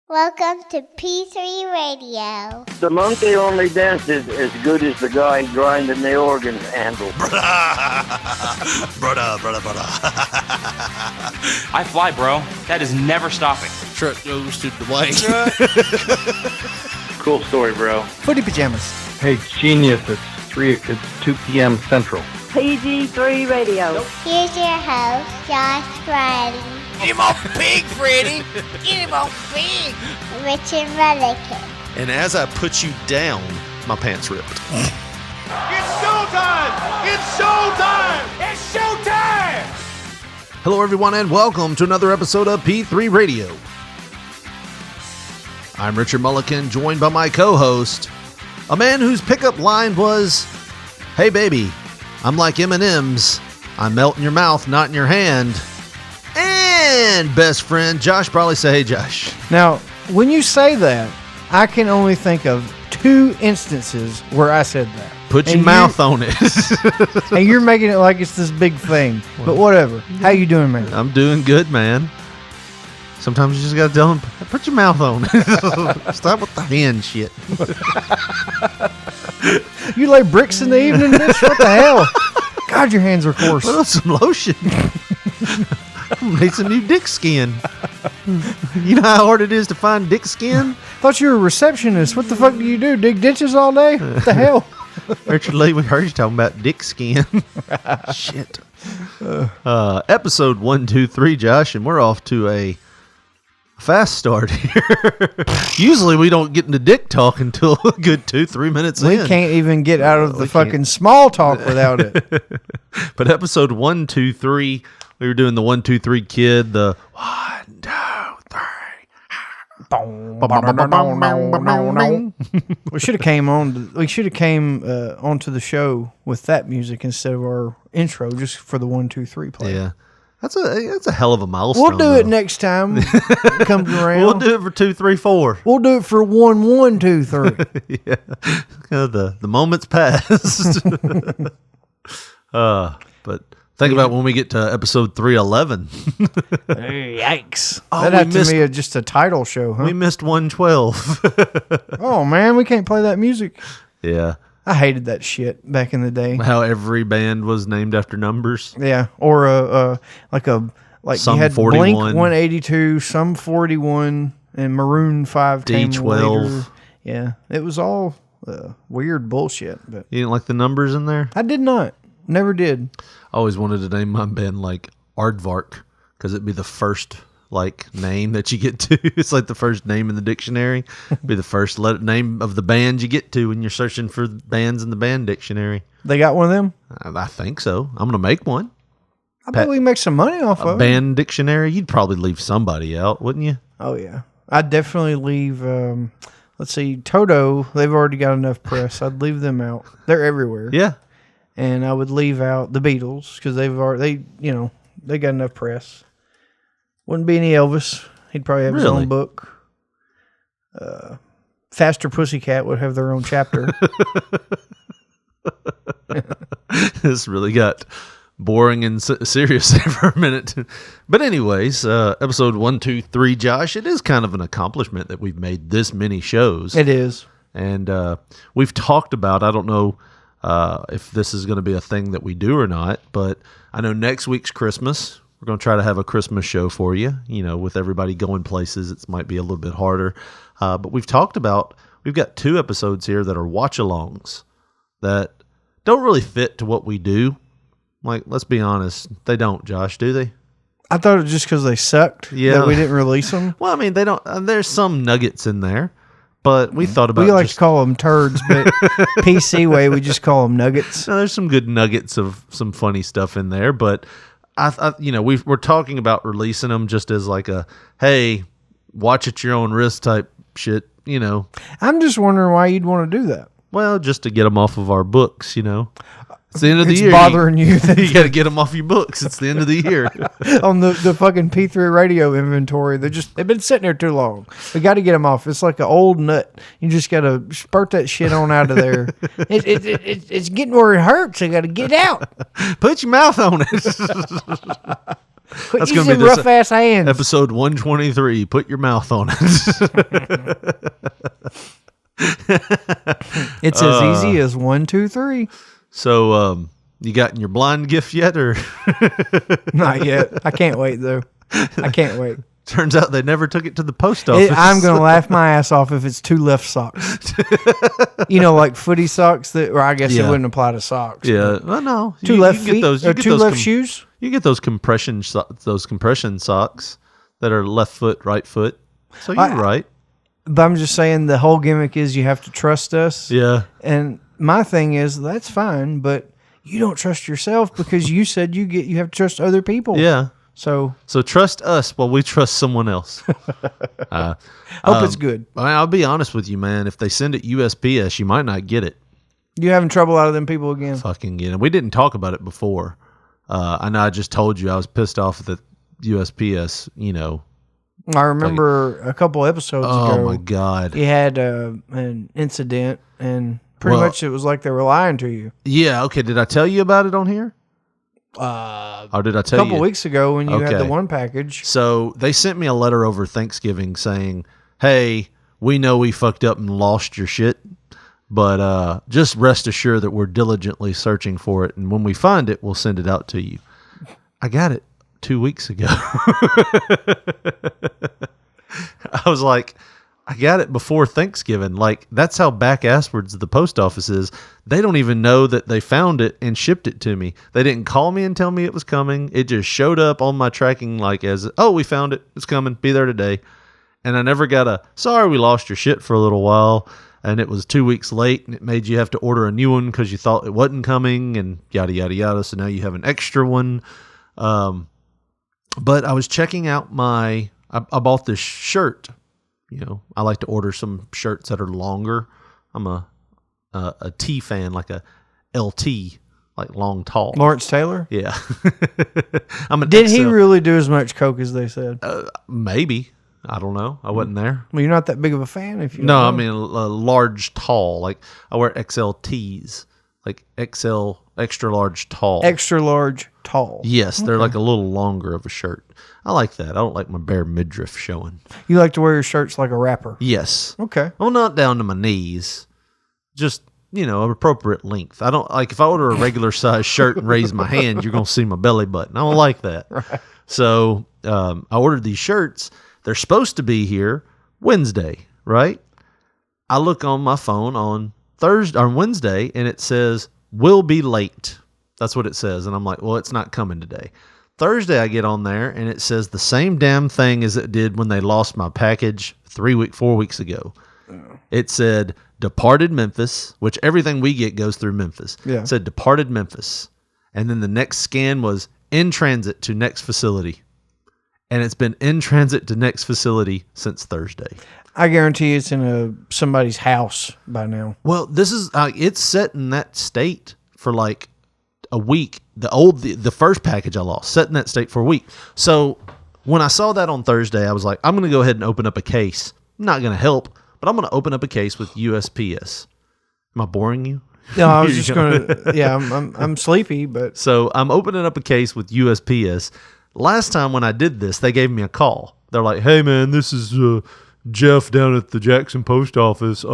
Welcome to P3 Radio. The monkey only dances as good as the guy grinding the organ handle. Brother. I fly, bro. That is never stopping. Truck goes to Dwayne. Cool story, bro. Footy pajamas. Hey, genius, it's 2 p.m. Central. PG3 Radio. Here's your host, Josh Riley, Get him off big, Freddy. Get him off big. Richard Mullican. And as I put you down, my pants ripped. It's showtime! It's showtime! It's showtime! Hello, everyone, and welcome to another episode of P3 Radio. I'm Richard Mullican, joined by my co-host, a man whose pickup line was, "Hey, baby, I'm like M&M's. I melt in your mouth, not in your hand." And best friend, Josh Brawley. Say, hey, Josh. Now, when you say that, I can only think of two instances where I said that. Put your mouth on it. And you're making it like it's this big thing. But whatever. How you doing, man? I'm doing good, man. Sometimes you just got to tell them, put your mouth on it. Stop with the hand shit. You lay bricks in the evening, bitch? What the hell? God, your hands are coarse. Put on some lotion. I'm gonna need some new dick skin. You know how hard it is to find dick skin? Thought you were a receptionist. What the fuck do you do? Dig ditches all day? What the hell? Richard Lee, we heard you talking about dick skin. Shit. Episode 123, Josh, and we're off to a fast start here. Usually we don't get into dick talk until a good 2-3 minutes in. We can't even get out of the fucking small talk without it. But episode 123, we were doing the 123 kid, the 1, 2, 3. We should have came on. We should have came onto the show with that music instead of our intro, just for the 1, 2, 3 play. Yeah, that's a hell of a milestone. We'll do it next time it comes around. We'll do it for 2, 3, 4. We'll do it for 1, 1, 2, 3. Yeah, the moments passed. But think about when we get to episode 311. Yikes! Oh, That had to be just a title show, huh? We missed 112. Oh man, we can't play that music. Yeah. I hated that shit back in the day. How every band was named after numbers. Yeah, or like Some you had 41. Blink 182, some 41, and Maroon 5 came D12. later. Yeah, it was all weird bullshit. But You didn't like the numbers in there? I did not. Never did. I always wanted to name my band like Aardvark because it'd be the first name that you get to. It's like the first name in the dictionary. Be the first name of the band you get to when you're searching for bands in the band dictionary. They got one of them? I think so. I'm gonna make one. I bet we can make some money off A of it. band dictionary. You'd probably leave somebody out, wouldn't you? Oh, yeah. I'd definitely leave, let's see, Toto. They've already got enough press. I'd leave them out. They're everywhere. Yeah. And I would leave out the Beatles because they got enough press. Wouldn't be any Elvis. He'd probably have his Really? own book. Faster Pussycat would have their own chapter. This really got boring and serious there for a minute. But anyways, episode 123, Josh, it is kind of an accomplishment that we've made this many shows. It is. And we've talked about, I don't know if this is going to be a thing that we do or not, but I know next week's Christmas. We're going to try to have a Christmas show for you. You know, with everybody going places, it might be a little bit harder. But we've talked about, we've got 2 episodes here that are watch-alongs that don't really fit to what we do. Like, let's be honest, they don't, Josh, do they? I thought it was just because they sucked that we didn't release them. Well, I mean, they don't. There's some nuggets in there, but we thought about. We like to call them turds, but PC way we just call them nuggets. No, there's some good nuggets of some funny stuff in there, but we're talking about releasing them just as like a hey, watch at your own risk type shit. You know, I'm just wondering why you'd want to do that. well, just to get them off of our books. You know, It's the end of the it's year. bothering you. You got to get them off your books. It's the end of the year. On the fucking P3 radio inventory. They've been sitting there too long. We got to get them off. It's like an old nut. You just got to spurt that shit on out of there. It's getting where it hurts. I got to get it out. Put your mouth on it. That's going to be rough ass hands. Episode 123. Put your mouth on it. It's as easy as 1, 2, 3. So, you gotten your blind gift yet, or Not yet? I can't wait though. I can't wait. turns out they never took it to the post office. I'm gonna laugh my ass off if it's 2 left socks. Like footy socks or I guess it wouldn't apply to socks. Yeah, well, no. 2 left feet or 2 left shoes. You get those compression socks that are left foot, right foot. So you're right. But I'm just saying the whole gimmick is you have to trust us. Yeah. And my thing is that's fine, but you don't trust yourself because you said you have to trust other people. Yeah. So trust us while we trust someone else. Hope it's good. I'll be honest with you, man. If they send it USPS, you might not get it. You having trouble out of them people again? Fucking get it. We didn't talk about it before. I know I just told you I was pissed off at the USPS, I remember a couple episodes ago. Oh my God. You had an incident, and pretty much it was like they were lying to you. Yeah. Okay. Did I tell you about it on here? Or did I tell you? A couple weeks ago when you had the one package. So they sent me a letter over Thanksgiving saying, "Hey, we know we fucked up and lost your shit, but just rest assured that we're diligently searching for it, and when we find it, we'll send it out to you." I got it 2 weeks ago. I was like, I got it before Thanksgiving. Like, that's how back-asswards the post office is. They don't even know that they found it and shipped it to me. They didn't call me and tell me it was coming. It just showed up on my tracking like as, oh, we found it. It's coming. Be there today. And I never got a, sorry, we lost your shit for a little while. And it was 2 weeks late, and it made you have to order a new one because you thought it wasn't coming, and yada, yada, yada. So now you have an extra one. But I was checking out I bought this shirt. I like to order some shirts that are longer. I'm a T fan, like a LT, like long, tall. Lawrence Taylor? Yeah. I'm an Did XL. he really do as much coke as they said? Maybe. I don't know. I wasn't there. Well, you're not that big of a fan if you No, don't I know. mean a large, tall. Like I wear XLTs, like XL, extra large, tall. Extra large, tall. Yes, they're like a little longer of a shirt. I like that. I don't like my bare midriff showing. You like to wear your shirts like a rapper? Yes. Okay. Well, not down to my knees. Just, an appropriate length. I don't like if I order a regular size shirt and raise my hand, you're going to see my belly button. I don't like that. Right. So I ordered these shirts. They're supposed to be here Wednesday, right? I look on my phone on Wednesday, and it says, will be late. That's what it says. And I'm like, well, it's not coming today. Thursday, I get on there, and it says the same damn thing as it did when they lost my package 4 weeks ago. Oh. It said, departed Memphis, which everything we get goes through Memphis. Yeah. It said, departed Memphis. And then the next scan was in transit to next facility. And it's been in transit to next facility since Thursday. I guarantee it's in somebody's house by now. Well, this is it's set in that state for like a week. The first package I lost set in that state for a week. So when I saw that on Thursday, I was like, I'm going to go ahead and open up a case. I'm not going to help, but I'm going to open up a case with USPS. Am I boring you? No, I was just going to. Yeah, I'm sleepy, but so I'm opening up a case with USPS. Last time when I did this, they gave me a call. They're like, hey, man, this is Jeff down at the Jackson Post Office.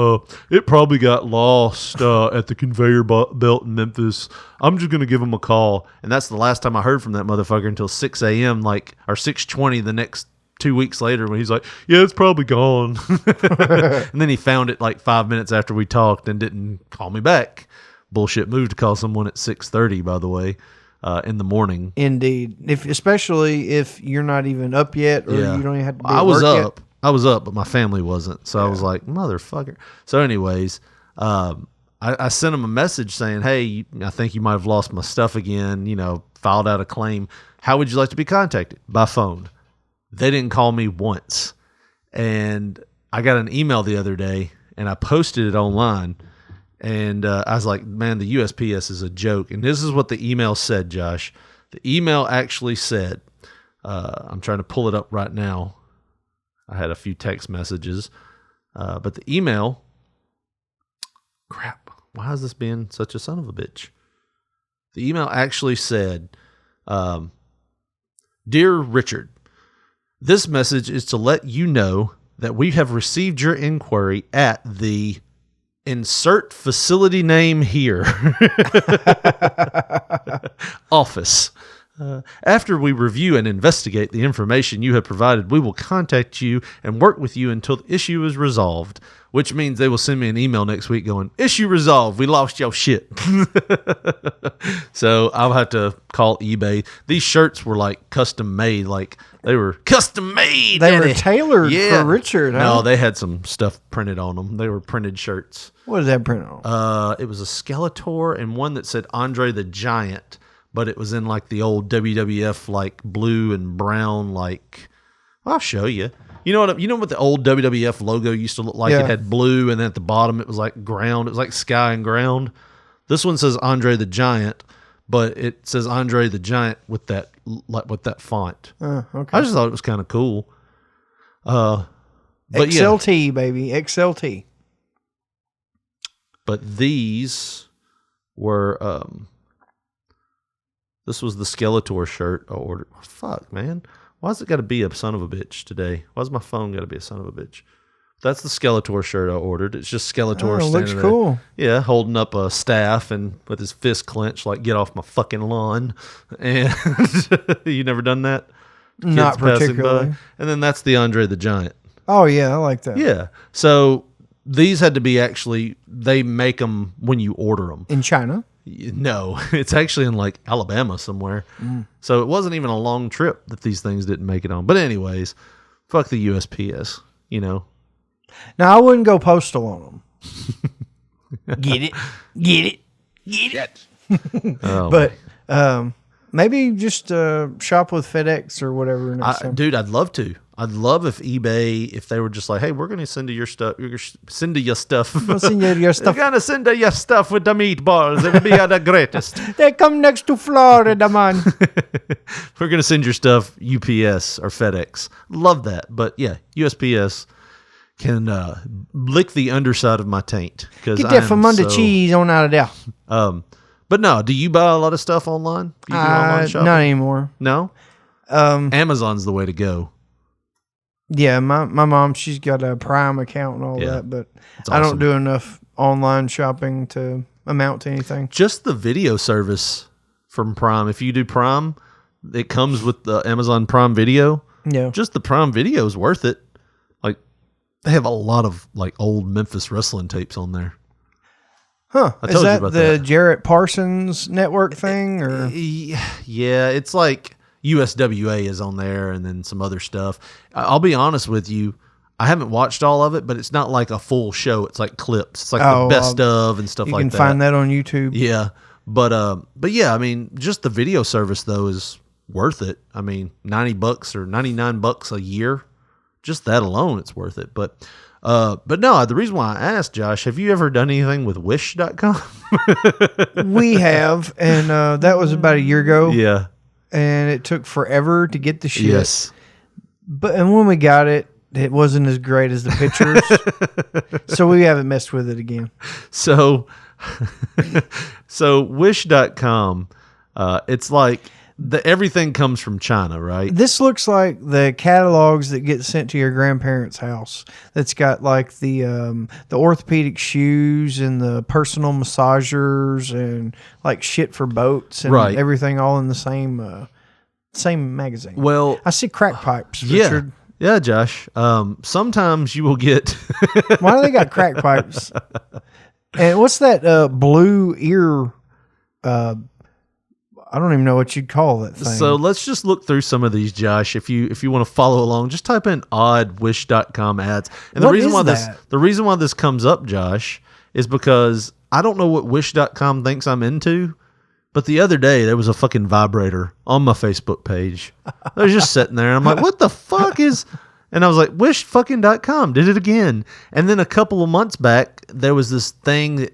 It probably got lost at the conveyor belt in Memphis. I'm just going to give him a call. And that's the last time I heard from that motherfucker until 6 a.m., or 6:20 the next 2 weeks later when he's like, yeah, it's probably gone. And then he found it like 5 minutes after we talked and didn't call me back. Bullshit move to call someone at 6:30, by the way. In the morning. Indeed. Especially if you're not even up yet or you don't even have to be at work yet. I was up, but my family wasn't. So I was like, motherfucker. So anyways, I sent him a message saying, hey, I think you might have lost my stuff again, filed out a claim. How would you like to be contacted? By phone. They didn't call me once. And I got an email the other day, and I posted it online. And I was like, man, the USPS is a joke. And this is what the email said, Josh. The email actually said, I'm trying to pull it up right now. I had a few text messages. But the email, crap, why is this being such a son of a bitch? The email actually said, Dear Richard, this message is to let you know that we have received your inquiry at the insert facility name here office. After we review and investigate the information you have provided, we will contact you and work with you until the issue is resolved, which means they will send me an email next week going, issue resolved, we lost your shit. So I'll have to call eBay. These shirts were like custom made, like they were custom made. They were tailored for Richard, huh? No, they had some stuff printed on them. They were printed shirts. What is that printed on? It was a Skeletor and one that said Andre the Giant, but it was in like the old WWF like blue and brown like. I'll show you. You know what the old WWF logo used to look like? Yeah. It had blue, and then at the bottom it was like ground. It was like sky and ground. This one says Andre the Giant, but it says Andre the Giant with that font. Okay. I just thought it was kind of cool. But XLT, baby. XLT. But these were this was the Skeletor shirt I ordered. Fuck, man. Why's it got to be a son of a bitch today? Why's my phone got to be a son of a bitch? That's the Skeletor shirt I ordered. It's just Skeletor Oh, standing looks there. cool. Yeah, holding up a staff and with his fist clenched, like, get off my fucking lawn. And you never done that? Kids Not passing particularly. by? And then that's the Andre the Giant. Oh, yeah, I like that. Yeah. So these had to be actually, they make them when you order them. In China? No, it's actually in like Alabama somewhere. So it wasn't even a long trip that these things didn't make it on. But anyways, fuck the USPS, you know. Now, I wouldn't go postal on them. Get it? Get it? Get it? Oh, But maybe just shop with FedEx or whatever next time. dude, I'd love to. I'd love if eBay, if they were just like, hey, we're going to send you your stuff. You're send you your stuff. We'll send you your stuff. We're going to send you your stuff with the meatballs. It'll be the greatest. They come next to Florida, man. We're going to send your stuff UPS or FedEx. Love that. But yeah, USPS can lick the underside of my taint. Get that from under cheese on out of there. But no, do you buy a lot of stuff online? Do you do online shopping? Not anymore. No? Amazon's the way to go. Yeah, my mom, she's got a Prime account and all Yeah. that, but It's I awesome. don't do enough online shopping to amount to anything. Just the video service from Prime. If you do Prime, it comes with the Amazon Prime Video. Yeah. Just the Prime Video is worth it. Like, they have a lot of like old Memphis wrestling tapes on there. Huh. I Is told you that about the that. Jarrett Parsons network thing? Or Yeah, it's like USWA is on there and then some other stuff. I'll be honest with you. I haven't watched all of it, but it's not like a full show. It's like clips. It's like the best of and stuff you like can that. find that on YouTube. Yeah. But yeah, I mean, just the video service though is worth it. I mean, $90 or $99 a year. Just that alone, it's worth it. But no, the reason why I asked, Josh, have you ever done anything with Wish.com? We have, and that was about a year ago. Yeah. And it took forever to get the shit. Yes. And when we got it, it wasn't as great as the pictures. So we haven't messed with it again. So Wish.com, it's like everything comes from China, right? This looks like the catalogs that get sent to your grandparents' house. That's got like the orthopedic shoes and the personal massagers and like shit for boats and Right. everything all in the same magazine. Well, I see crack pipes, yeah. Richard. Yeah, Josh. Sometimes you will get Why do they got crack pipes? And what's that blue ear? I don't even know what you'd call that thing. So let's just look through some of these, Josh. If you want to follow along, just type in odd Wish.com ads. And What the reason is why that? the reason why this comes up, Josh, is because I don't know what Wish.com thinks I'm into, but the other day there was a fucking vibrator on my Facebook page. I was just sitting there and I'm like, what the fuck is And I was like, wishfucking.com did it again. And then a couple of months back, there was this thing.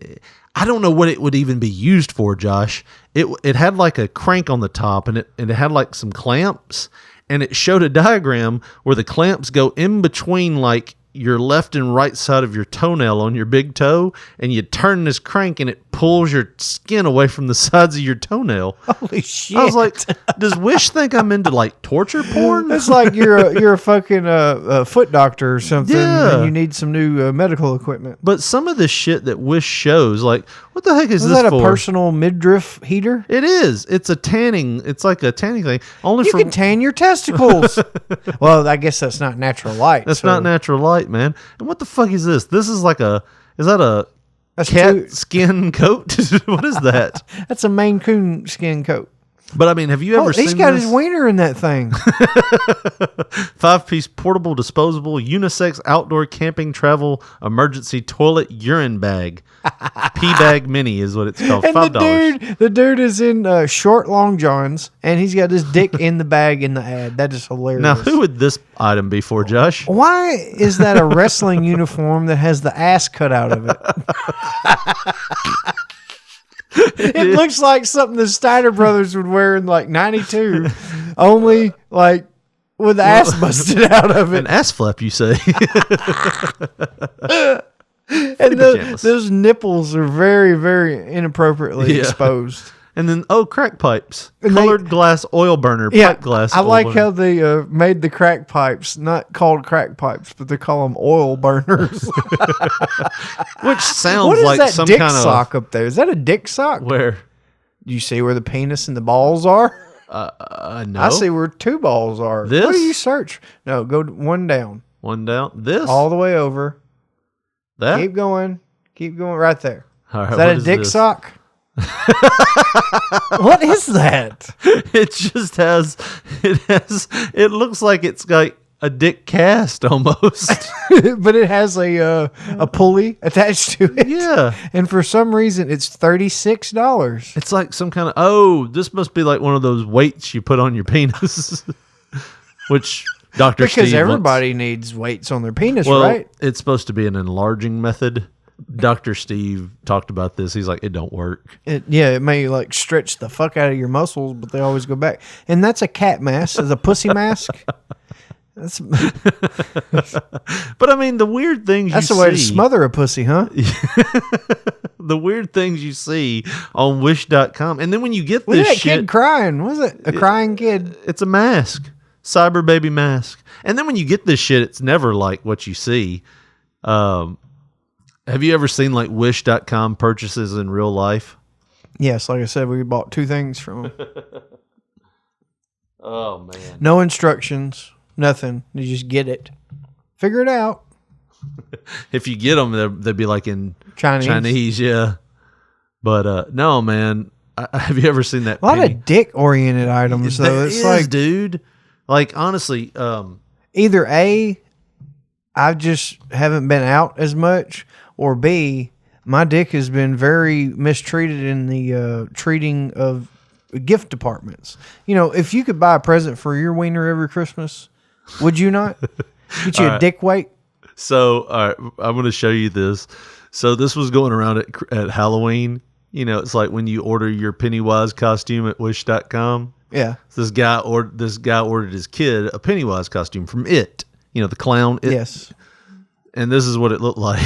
I don't know what it would even be used for, Josh. It had like a crank on the top, and it had like some clamps, and it showed a diagram where the clamps go in between like your left and right side of your toenail on your big toe, and you turn this crank and it pulls your skin away from the sides of your toenail. Holy shit. I was like, does Wish think I'm into like torture porn? It's like you're a fucking foot doctor or something, Yeah. and you need some new medical equipment. But some of the shit that Wish shows, like, what the heck is Is this that a for? personal midriff heater? It is. It's a tanning. It's like a tanning thing. Only You for can tan your testicles. Well, I guess that's not natural light. that's so not natural light, man. And what the fuck is this? This is like is that a That's cat skin coat? What is that? That's a Maine Coon skin coat. But I mean, have you ever seen He's got this? his wiener in that thing. 5-piece portable, disposable, unisex outdoor camping travel emergency toilet urine bag. Pee bag mini is what it's called. And $5. the dude is in short long johns, and he's got his dick in the bag in the ad. That is hilarious. Now, who would this item be for, Josh? Why is that a wrestling uniform that has the ass cut out of it? It looks like something the Steiner brothers would wear in like 92, only like with the ass busted out of it. An ass flap, you say? And those nipples are very, very inappropriately Yeah. exposed. And then, crack pipes. And Colored glass oil burner. Pipe glass I oil like burner. how they made the crack pipes not called crack pipes, but they call them oil burners. Which sounds What is like that some dick kind of... sock up there? Is that a dick sock? Where? Do you see where the penis and the balls are? No. I see where two balls are. This? What do you search? No, go one down. One down. This? All the way over. that? Keep going. Keep going right there. All right, Is that what a dick this? sock? What is that? It just has... It looks like it's got a dick cast almost. But it has a pulley attached to it. Yeah. And for some reason, it's $36. It's like some kind of... this must be like one of those weights you put on your penis. Which Dr. Because Steve everybody needs weights on their penis, Well, right? it's supposed to be an enlarging method. Dr. Steve talked about this. He's like, it don't work. It may like stretch the fuck out of your muscles, but they always go back. And that's a cat mask, it's a pussy mask. That's But I mean, the weird things the you way to see, smother a pussy, huh? the weird things you see on wish.com. And then when you get Look at this that shit, kid crying. Was it a crying kid? it's a mask, cyber baby mask. And then when you get this shit, it's never like what you see. Have you ever seen like wish.com purchases in real life? Yes, like I said, we bought two things from him. Oh man. No instructions, nothing. You just get it. Figure it out. If you get them, they'd be like in Chinese. yeah. But no, man. Have you ever seen that? A lot penny? of dick-oriented items, though. There It's is, like dude. Like honestly, either A, I just haven't been out as much, or B, my dick has been very mistreated in the treating of gift departments. You know, if you could buy a present for your wiener every Christmas, would you not? Get you a dick weight? so all right, I'm going to show you this. So this was going around at Halloween. You know, it's like when you order your Pennywise costume at wish.com. Yeah. This guy ordered his kid a Pennywise costume from It. You know, the clown. It. Yes. And this is what it looked like.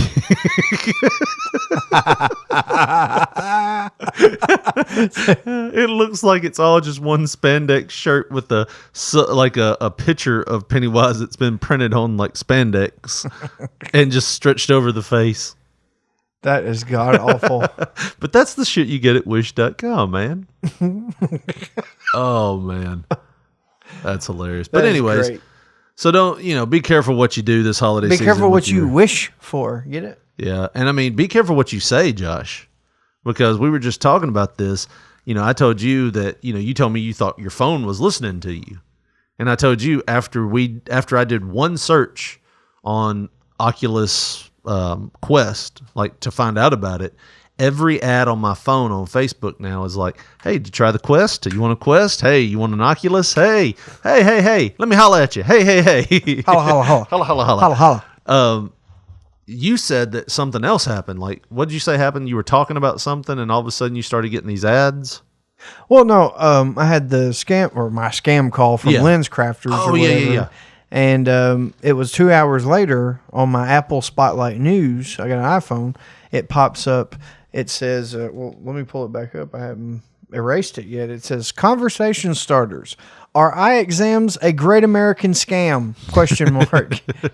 It looks like it's all just one spandex shirt with a picture of Pennywise that's been printed on like spandex and just stretched over the face. That is god awful. But that's the shit you get at wish.com, man. Oh man. That's hilarious. But That is anyways, great. so don't, be careful what you do this holiday Be season. careful with what you your- wish for. Get it? Yeah. And I mean, be careful what you say, Josh, because we were just talking about this. I told you that, you told me you thought your phone was listening to you. And I told you after I did one search on Oculus Quest, like to find out about it, every ad on my phone on Facebook now is like, hey, did you try the Quest? You want a Quest? Hey, you want an Oculus? Hey, let me holla at you. Hey. Holla, holla, holla. Holla, holla, holla. Holla, holla. You said that something else happened. Like, what did you say happened? You were talking about something, and all of a sudden you started getting these ads? Well, no, I had my scam call from Lens Crafters or whatever. Yeah. And it was 2 hours later on my Apple Spotlight News. I got an iPhone. It pops up. It says, well, let me pull it back up. I haven't erased it yet. It says, conversation starters. Are eye exams a great American scam? ?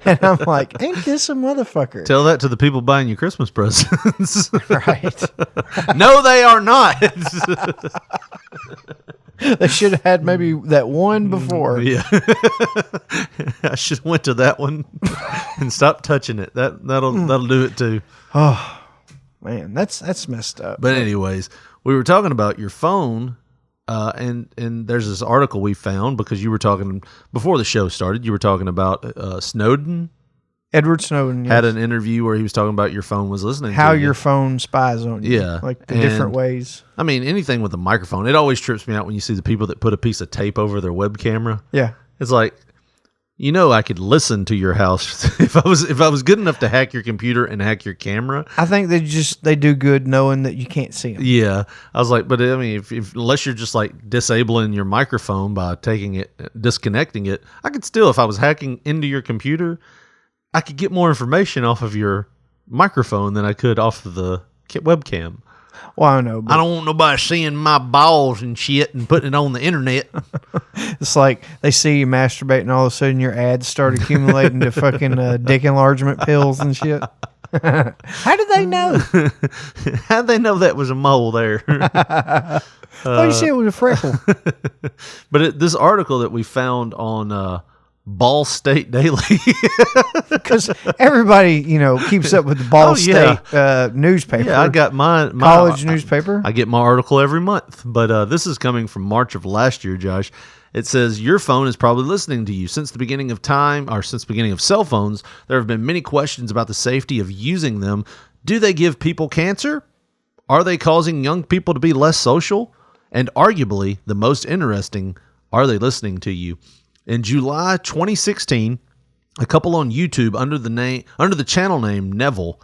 And I'm like, ain't this a motherfucker? Tell that to the people buying you Christmas presents. Right. No, they are not. They should have had maybe that one before. Yeah. I should have went to that one and stopped touching it. That'll do it too. Oh, man, that's messed up. But anyways, we were talking about your phone. And there's this article we found because you were talking before the show started. You were talking about Snowden. Edward Snowden had an interview where he was talking about your phone was listening. How to your phone spies on you. Yeah, like the different ways. I mean, anything with a microphone. It always trips me out when you see the people that put a piece of tape over their web camera. Yeah, it's like, I could listen to your house if I was good enough to hack your computer and hack your camera. I think they do good knowing that you can't see them. Yeah, I was like, but I mean, if unless you're just like disabling your microphone by disconnecting it, I could still, if I was hacking into your computer, I could get more information off of your microphone than I could off of the webcam. Well, I know. I don't want nobody seeing my balls and shit and putting it on the internet. It's like they see you masturbating, and all of a sudden your ads start accumulating to fucking dick enlargement pills and shit. How did they know? How did they know that was a mole there? Oh, you said it was a freckle. But this article that we found on Ball State Daily, because everybody keeps up with the Ball State newspaper. Yeah, I got my college newspaper. I get my article every month, but this is coming from March of last year, Josh. It says your phone is probably listening to you. Since the beginning of time, or since the beginning of cell phones, there have been many questions about the safety of using them. Do they give people cancer? Are they causing young people to be less social? And arguably, the most interesting, are they listening to you? In July 2016, a couple on YouTube under the channel name Neville,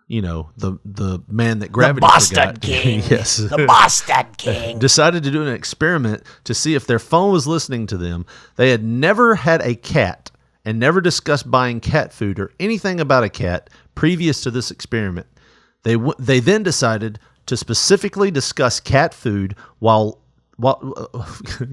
the man that gravity forgot. King. Yes. The Boston King. Decided to do an experiment to see if their phone was listening to them. They had never had a cat and never discussed buying cat food or anything about a cat previous to this experiment. They then decided to specifically discuss cat food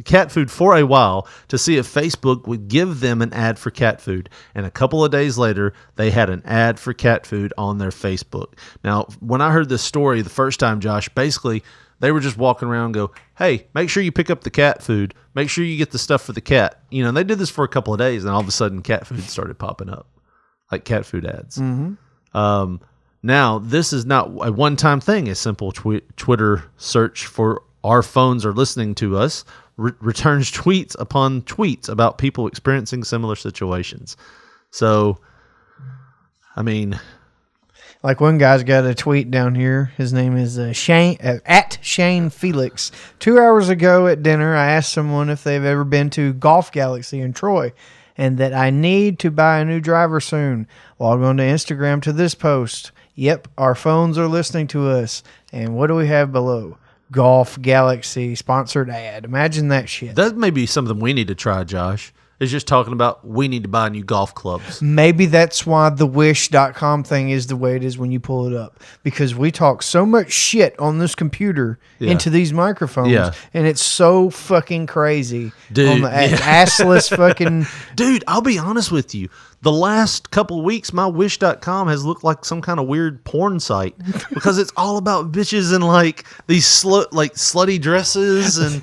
cat food for a while to see if Facebook would give them an ad for cat food. And a couple of days later, they had an ad for cat food on their Facebook. Now, when I heard this story the first time, Josh, basically they were just walking around and go, hey, make sure you pick up the cat food. Make sure you get the stuff for the cat. They did this for a couple of days, and all of a sudden cat food started popping up, like cat food ads. Mm-hmm. Now, this is not a one-time thing. A simple Twitter search for our phones are listening to us returns tweets upon tweets about people experiencing similar situations. So, I mean, like one guy's got a tweet down here. His name is Shane at Shane Felix. 2 hours ago at dinner, I asked someone if they've ever been to Golf Galaxy in Troy, and that I need to buy a new driver soon. Log on to Instagram to this post. Yep, our phones are listening to us. And what do we have below? Golf Galaxy sponsored ad. Imagine that shit. That may be something we need to try, Josh. It's just talking about we need to buy new golf clubs. Maybe that's why the wish.com thing is the way it is when you pull it up. Because we talk so much shit on this computer into these microphones. Yeah. And it's so fucking crazy. Dude. On the assless fucking... Dude, I'll be honest with you. The last couple of weeks, my wish.com has looked like some kind of weird porn site. Because it's all about bitches in like these slutty dresses and...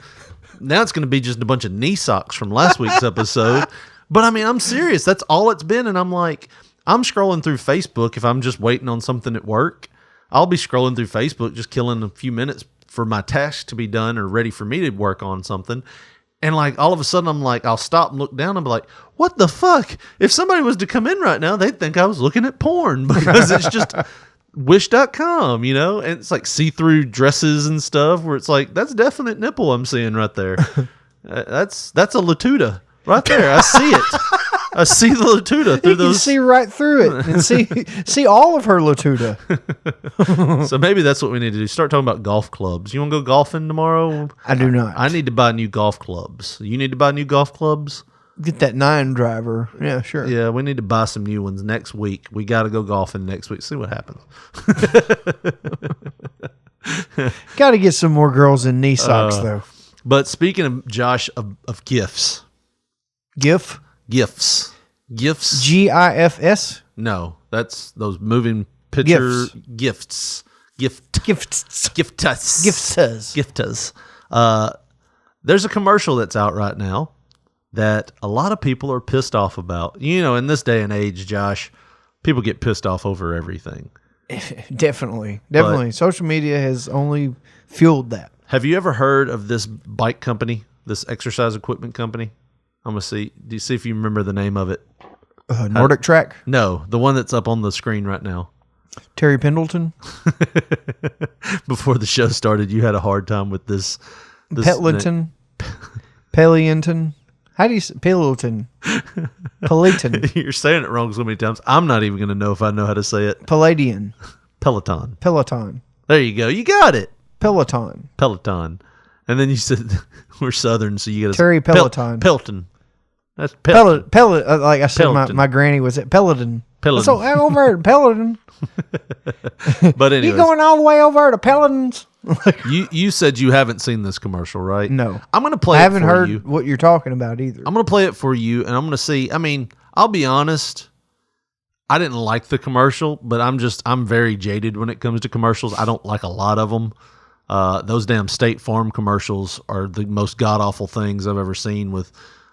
Now it's going to be just a bunch of knee socks from last week's episode. But I mean, I'm serious. That's all it's been. And I'm like, I'm scrolling through Facebook if I'm just waiting on something at work. I'll be scrolling through Facebook, just killing a few minutes for my task to be done or ready for me to work on something. And like all of a sudden, I'm like, I'll stop and look down and be like, what the fuck? If somebody was to come in right now, they'd think I was looking at porn because it's just Wish.com, and it's like see-through dresses and stuff where it's like, that's definite nipple I'm seeing right there. That's a Latuda right there. I see it. I see the Latuda through You can see right through it and see all of her Latuda. So maybe that's what we need to do. Start talking about golf clubs. You want to go golfing tomorrow? I do not. I need to buy new golf clubs. You need to buy new golf clubs? Get that 9 driver. Yeah, sure. Yeah, we need to buy some new ones next week. We got to go golfing next week. See what happens. Got to get some more girls in knee socks, though. But speaking of, Josh, of gifts. GIF? Gifts. GIFs? No, that's those moving picture gifts. Gifts. Giftas. There's a commercial that's out right now that a lot of people are pissed off about. In this day and age, Josh, people get pissed off over everything. Definitely. Social media has only fueled that. Have you ever heard of this bike company, this exercise equipment company? I'm going to see. Do you see if you remember the name of it? Nordic Track? No, the one that's up on the screen right now. Terry Pendleton? Before the show started, you had a hard time with this. Petlinton? Pelianton? How do you say Peloton? Peloton. You're saying it wrong so many times. I'm not even going to know if I know how to say it. Palladian. Peloton. There you go. You got it. Peloton. And then you said we're Southern, so you got to Terry Peloton. Pelton. That's Pellet. Like I said, my granny was at Peloton. So over at Peloton. But anyway, you going all the way over to Pelotons? you said you haven't seen this commercial, right? No. I'm going to play it for you. I haven't heard what you're talking about either. I'm going to play it for you, and I'm going to see. I mean, I'll be honest. I didn't like the commercial, but I'm very jaded when it comes to commercials. I don't like a lot of them. Those damn State Farm commercials are the most god-awful things I've ever seen with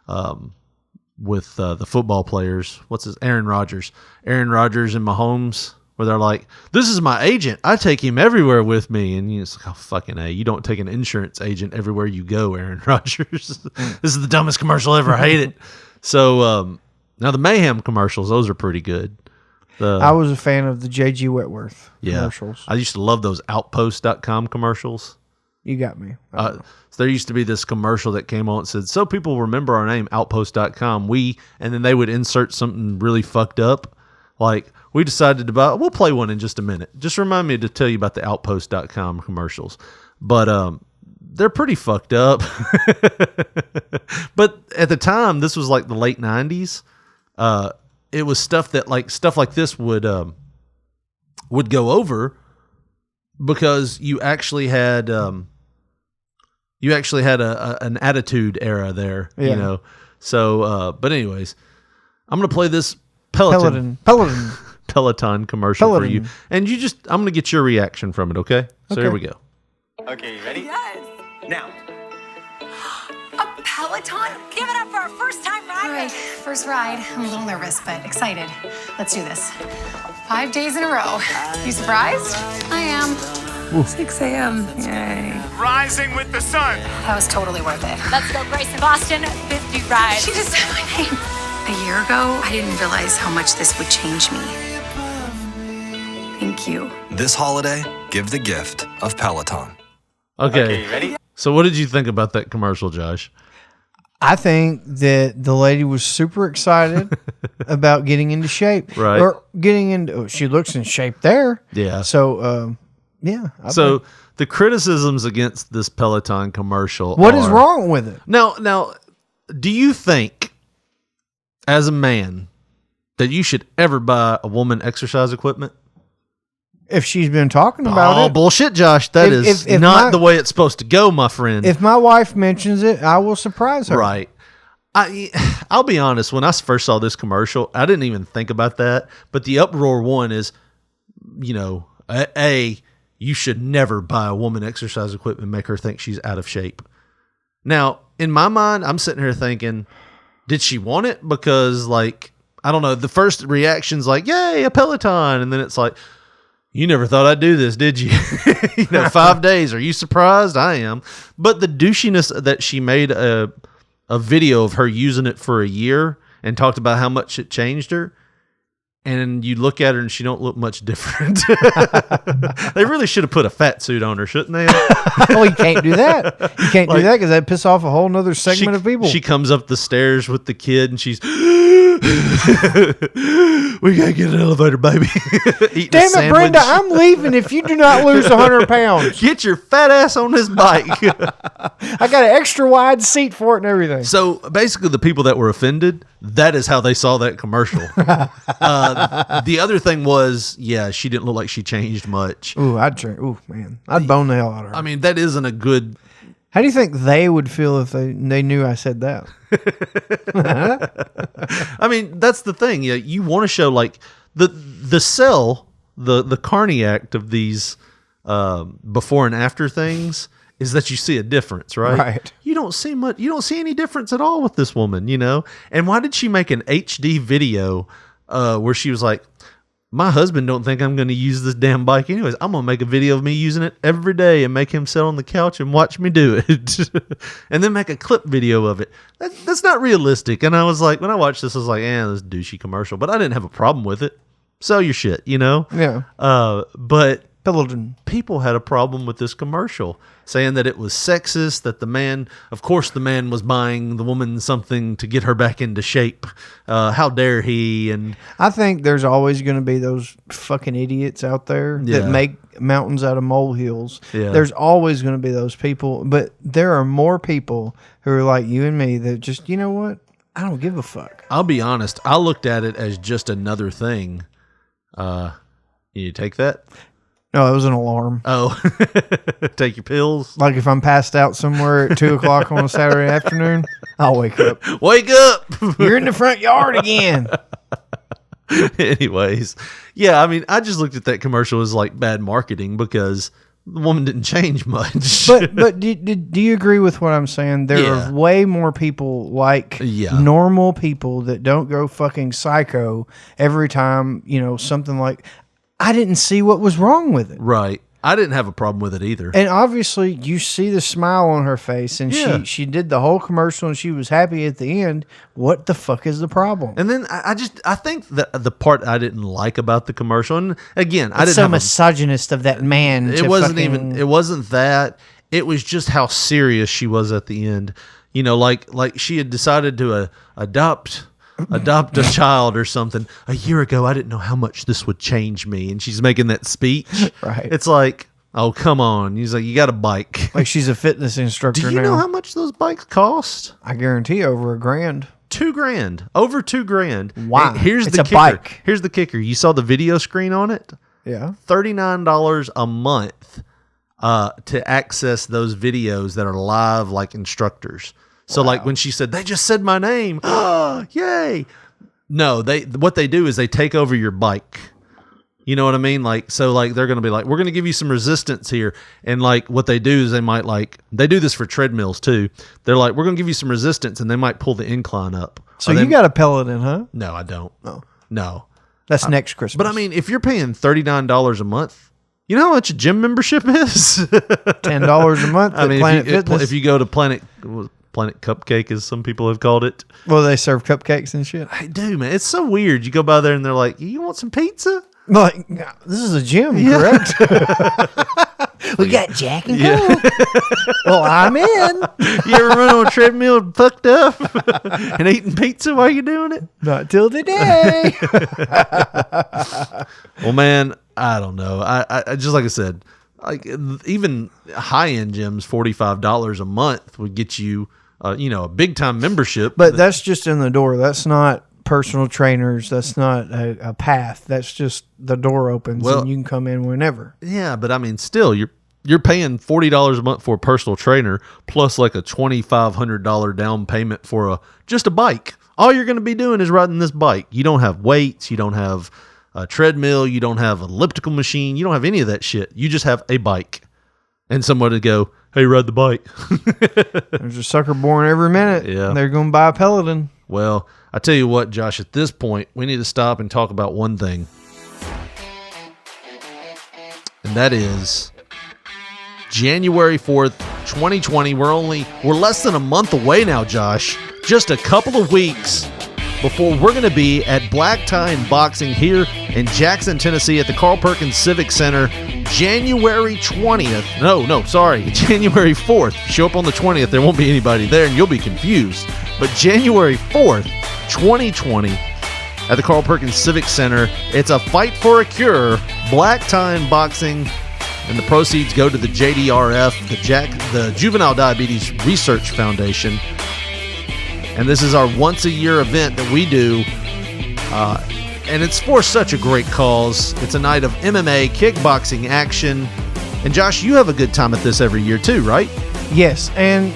the football players. Aaron Rodgers and Mahomes, where they're like, this is my agent. I take him everywhere with me. And it's like, oh, fucking A. You don't take an insurance agent everywhere you go, Aaron Rodgers. This is the dumbest commercial ever. I hate it. So now the Mayhem commercials, those are pretty good. I was a fan of the J.G. Wentworth commercials. I used to love those Outpost.com commercials. You got me. So there used to be this commercial that came on and said, so people remember our name, Outpost.com. And then they would insert something really fucked up. Like, we decided to we'll play one in just a minute. Just remind me to tell you about the Outpost.com commercials. But they're pretty fucked up. But at the time, this was like the late 90s. It was stuff like this would go over because you actually had an attitude era there, So, but anyways, I'm gonna play this Peloton commercial for you, and I'm gonna get your reaction from it. Okay. So here we go. Okay, you ready? Yes. Now. A Peloton? Give it up for our first time ride. All right, first ride. I'm a little nervous, but excited. Let's do this. 5 days in a row. You surprised? I am. 6 a.m. Yay. Rising with the sun. That was totally worth it. Let's go, Grayson Boston. 50 rides. She just said my name. A year ago, I didn't realize how much this would change me. Thank you. This holiday, give the gift of Peloton. Okay, you ready? So what did you think about that commercial, Josh? I think that the lady was super excited about getting into shape. Right. Or getting into, she looks in shape there. Yeah. So, yeah. So the criticisms against this Peloton commercial What is wrong with it? Now, do you think, as a man, that you should ever buy a woman exercise equipment? If she's been talking about Oh, it. bullshit, Josh. That is not the way it's supposed to go, my friend. If my wife mentions it, I will surprise her. Right. I'll be honest. When I first saw this commercial, I didn't even think about that. But the uproar one is, you should never buy a woman exercise equipment and make her think she's out of shape. Now, in my mind, I'm sitting here thinking, did she want it? Because, like, I don't know. The first reaction's like, yay, a Peloton. And then it's like, you never thought I'd do this, did you? 5 days. Are you surprised? I am. But the douchiness that she made a video of her using it for a year and talked about how much it changed her, and you look at her and she don't look much different. They really should have put a fat suit on her, shouldn't they? Oh, you can't do that. You can't do that because that'd piss off a whole nother segment of people. She comes up the stairs with the kid and she's, we gotta get an elevator, baby. Damn it, Brenda, I'm leaving if you do not lose 100 pounds. Get your fat ass on this bike. I got an extra wide seat for it and everything. So basically, the people that were offended, that is how they saw that commercial. The other thing was, yeah, she didn't look like she changed much. Ooh, I'd bone the hell out of her. I mean, that isn't a good. How do you think they would feel if they knew I said that? I mean, that's the thing. You want to show like the sell, the carny act of these before and after things is that you see a difference, right? Right. You don't see much. You don't see any difference at all with this woman, you know. And why did she make an HD video where she was like, my husband don't think I'm going to use this damn bike anyways. I'm going to make a video of me using it every day and make him sit on the couch and watch me do it. And then make a clip video of it. That's not realistic. And I was like, when I watched this, I was like, this douchey commercial. But I didn't have a problem with it. Sell your shit, you know? Yeah. But Pelleton. people had a problem with this commercial, saying that it was sexist, that the man was buying the woman something to get her back into shape. How dare he? And I think there's always going to be those fucking idiots out there that make mountains out of molehills. Yeah. There's always going to be those people, but there are more people who are like you and me that just, you know what? I don't give a fuck. I'll be honest, I looked at it as just another thing. You take that? No, it was an alarm. Oh, take your pills. Like if I'm passed out somewhere at 2:00 on a Saturday afternoon, I'll wake up. Wake up! You're in the front yard again. Anyways, yeah, I mean, I just looked at that commercial as like bad marketing because the woman didn't change much. But do you agree with what I'm saying? There are way more people like normal people that don't go fucking psycho every time, something like, I didn't see what was wrong with it. Right. I didn't have a problem with it either. And obviously you see the smile on her face and she did the whole commercial and she was happy at the end. What the fuck is the problem? And then I think that the part I didn't like about the commercial, and again, I didn't so misogynist of that man. It wasn't that. It was just how serious she was at the end. Like she had decided to adopt a child or something. A year ago, I didn't know how much this would change me. And she's making that speech. Right. It's like, oh, come on. He's like, you got a bike. Like she's a fitness instructor now. Do you know how much those bikes cost? I guarantee over $1,000. $2,000. Over $2,000. Wow. And here's it's the a kicker. bike. Here's the kicker. You saw the video screen on it? Yeah. $39 a month to access those videos that are live like instructors. So like when she said, they just said my name. Oh, yay. No, what they do is they take over your bike. You know what I mean? Like, so like they're going to be like, we're going to give you some resistance here. And like what they do is they do this for treadmills too. They're like, we're going to give you some resistance and they might pull the incline up. So you got a Peloton, huh? No, I don't. Oh. No. That's next Christmas. But I mean, if you're paying $39 a month, you know how much a gym membership is? $10 a month at Planet Fitness. If you go to Planet Cupcake, as some people have called it. Well, they serve cupcakes and shit. I do, man. It's so weird. You go by there and they're like, you want some pizza? Like, this is a gym, correct? We got Jack and Coke. Well, I'm in. You ever run on a treadmill and fucked up and eating pizza while you're doing it? Not till today. Well, man, I don't know. I just like I said, like even high-end gyms, $45 a month would get you, a big-time membership. But that's just in the door. That's not personal trainers. That's not a path. That's just the door opens and you can come in whenever. Yeah, but I mean, still, you're paying $40 a month for a personal trainer plus like a $2,500 down payment for just a bike. All you're going to be doing is riding this bike. You don't have weights. You don't have a treadmill. You don't have an elliptical machine. You don't have any of that shit. You just have a bike. And someone to go, hey, ride the bike. There's a sucker born every minute. Yeah. They're going to buy a Peloton. Well, I tell you what, Josh, at this point, we need to stop and talk about one thing. And that is January 4th, 2020. We're less than a month away now, Josh. Just a couple of weeks. before we're going to be at Black Tie and Boxing here in Jackson, Tennessee at the Carl Perkins Civic Center January 20th. January 4th. Show up on the 20th. There won't be anybody there and you'll be confused. But January 4th, 2020 at the Carl Perkins Civic Center. It's a Fight for a Cure, Black Tie and Boxing, and the proceeds go to the JDRF, the Juvenile Diabetes Research Foundation. And this is our once-a-year event that we do, and it's for such a great cause. It's a night of MMA, kickboxing action. And Josh, you have a good time at this every year too, right? Yes, and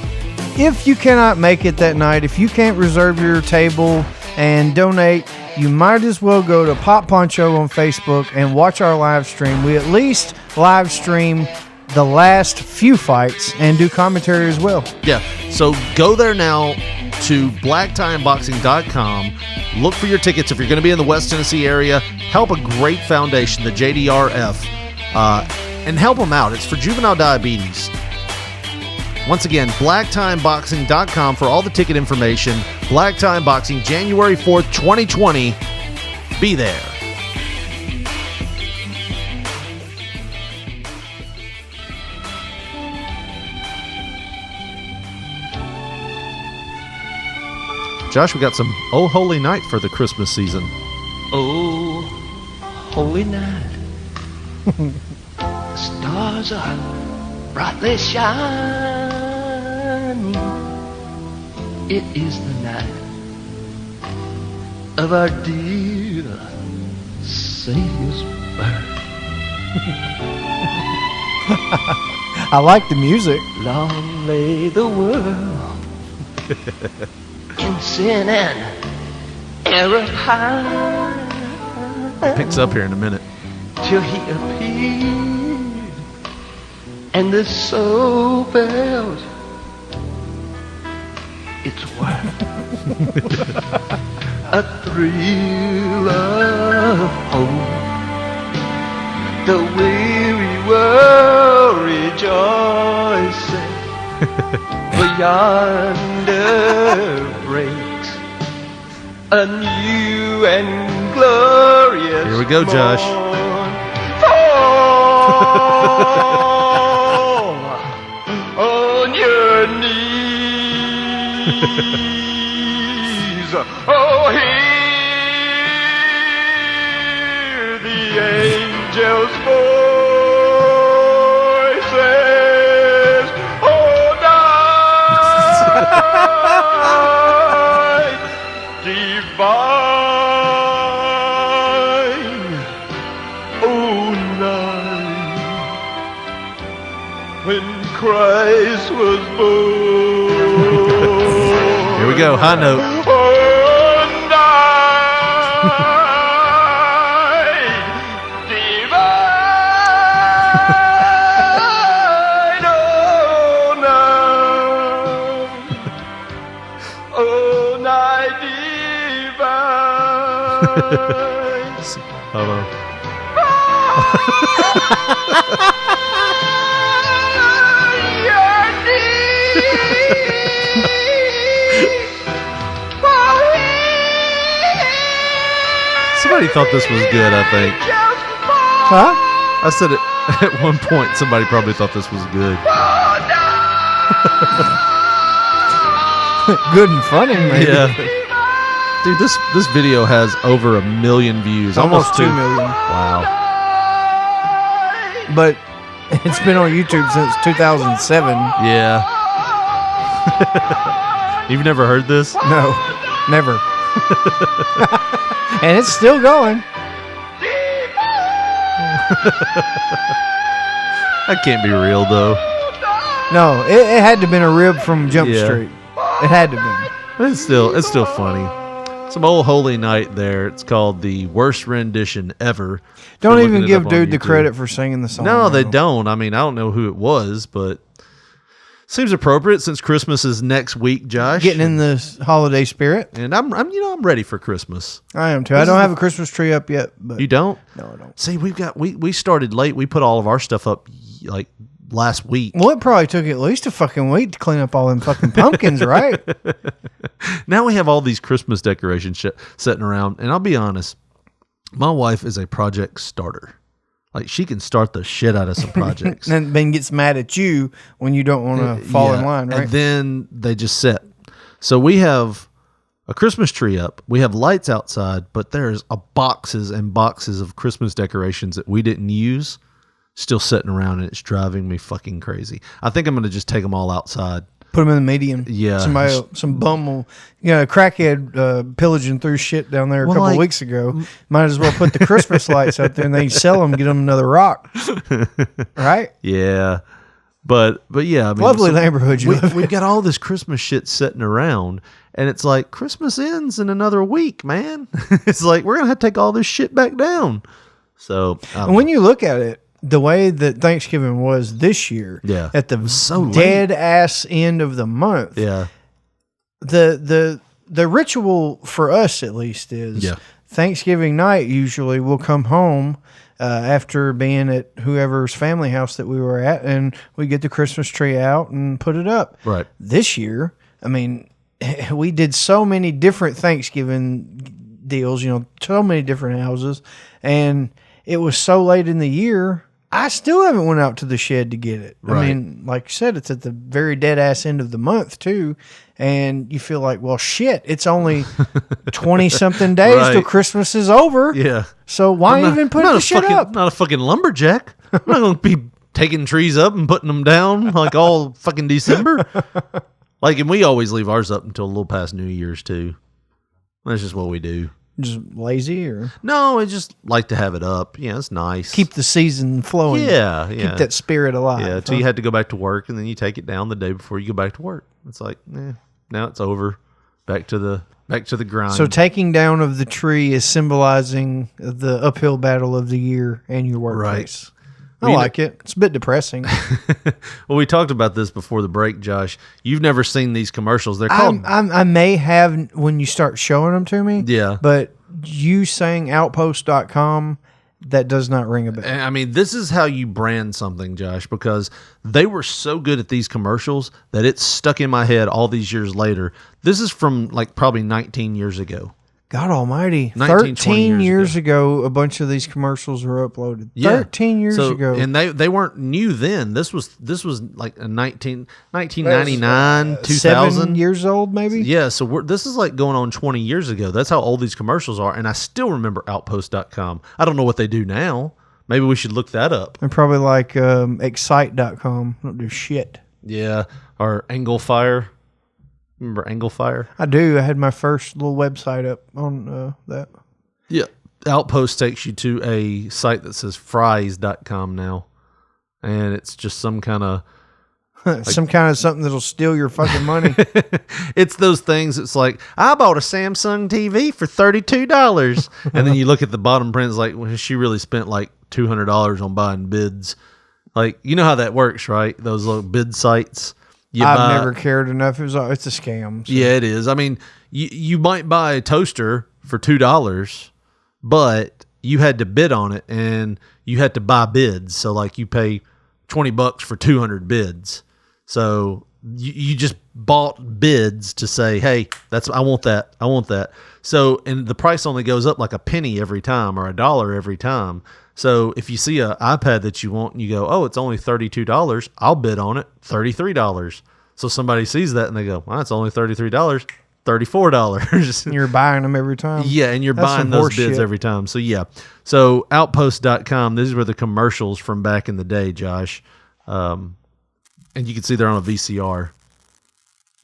if you cannot make it that night, if you can't reserve your table and donate, you might as well go to Pop Poncho on Facebook and watch our live stream. We at least live stream the last few fights and do commentary as well. Yeah, so go there now to blacktieandboxing.com. Look for your tickets if you're going to be in the West Tennessee area. Help a great foundation, the JDRF, and help them out. It's for juvenile diabetes. Once again, blacktieandboxing.com for all the ticket information. Black Tie and Boxing, January 4th, 2020. Be there. Josh, we got some Oh Holy Night for the Christmas season. Oh, holy night. Stars are brightly shining. It is the night of our dear Savior's birth. I like the music. Long lay the world in sin and error high. Picks up here in a minute. Till he appeared, and the soul felt its worth. A thrill of hope. The weary world rejoicing. For yonder breaks a new and glorious Here we go, Josh. Fall on your knees. Oh, hear the angels' voices. Oh, night divine. Oh, night when Christ was born. Here we go, high note. Oh, night divine. Oh, night divine. Hold on. Somebody thought this was good, I think. Huh? I said it at one point. Somebody probably thought this was good. Good and funny, man. Yeah. Dude, this video has over 1 million views. Almost 2 million. Wow. But it's been on YouTube since 2007. Yeah. You've never heard this? No, never. And it's still going. That can't be real, though. No, it had to have been a rib from Jump Yeah. Street. It had to have been. It's still funny. Some old holy night there. It's called the worst rendition ever. Don't If you're even looking it give up on dude the YouTube. credit for singing the song. No, they though. don't. I mean, I don't know who it was, but seems appropriate since Christmas is next week, Josh. Getting in the holiday spirit. And I'm ready for Christmas. I am too. I don't have a Christmas tree up yet. But You don't? No, I don't. See, we started late. We put all of our stuff up like last week. Well, it probably took at least a fucking week to clean up all them fucking pumpkins, right? Now we have all these Christmas decorations sitting around, and I'll be honest, my wife is a project starter. Like, she can start the shit out of some projects. And then gets mad at you when you don't want to fall in line, right? And then they just sit. So we have a Christmas tree up. We have lights outside, but there's boxes and boxes of Christmas decorations that we didn't use still sitting around, and it's driving me fucking crazy. I think I'm going to just take them all outside. Put them in the median. Yeah. Some bum will, a crackhead pillaging through shit down there a couple of weeks ago. Might as well put the Christmas lights out there and they sell them, get them another rock. Right? Yeah. But yeah. I mean, lovely neighborhood you live in. We've got all this Christmas shit sitting around, and it's like, Christmas ends in another week, man. It's like, we're going to have to take all this shit back down. So, and when you look at it, the way that Thanksgiving was this year, at the dead ass end of the month, the ritual for us at least is Thanksgiving night. Usually, we'll come home after being at whoever's family house that we were at, and we get the Christmas tree out and put it up. Right. This year, I mean, we did so many different Thanksgiving deals. So many different houses, and it was so late in the year. I still haven't went out to the shed to get it. Right. I mean, like you said, it's at the very dead ass end of the month too. And you feel like, well, shit, it's only 20 something days till Christmas is over. Yeah. So why even put the shit up? I'm not a fucking lumberjack. I'm not going to be taking trees up and putting them down like all fucking December. And we always leave ours up until a little past New Year's too. That's just what we do. Just lazy, or no? I just like to have it up. Yeah, it's nice. Keep the season flowing. Yeah. Keep that spirit alive. Yeah, until you had to go back to work, and then you take it down the day before you go back to work. It's like, now it's over. Back to the grind. So taking down of the tree is symbolizing the uphill battle of the year and your workplace. Right. I like it. It's a bit depressing. Well, we talked about this before the break, Josh. You've never seen these commercials. They're called... I may have when you start showing them to me. Yeah. But you saying outpost.com, that does not ring a bell. I mean, this is how you brand something, Josh, because they were so good at these commercials that it's stuck in my head all these years later. This is from probably 19 years ago. God almighty. 13 years ago, a bunch of these commercials were uploaded. Yeah. 13 years ago. And they weren't new then. This was like a 1999, 2000. 7 years old, maybe? Yeah, so this is like going on 20 years ago. That's how old these commercials are. And I still remember Outpost.com. I don't know what they do now. Maybe we should look that up. They're probably like Excite.com. Don't do shit. Yeah, or Anglefire. Remember Anglefire? I do. I had my first little website up on that. Yeah. Outpost takes you to a site that says fries.com now. And it's just some kind of... something that'll steal your fucking money. It's those things. It's like, I bought a Samsung TV for $32. And then you look at the bottom print, it's like, well, she really spent like $200 on buying bids. Like, you know how that works, right? Those little bid sites. I've never cared enough. It's a scam. So. Yeah, it is. I mean, you might buy a toaster for $2, but you had to bid on it, and you had to buy bids. So, like, you pay $20 for 200 bids. So you just bought bids to say, hey, I want that. So, and the price only goes up like a penny every time or $1 every time. So if you see an iPad that you want and you go, oh, it's only $32, I'll bid on it, $33. So somebody sees that and they go, well, it's only $33, $34. And you're buying them every time. Yeah, and you're buying those bids every time. So yeah. So Outpost.com, these were the commercials from back in the day, Josh. And you can see they're on a VCR.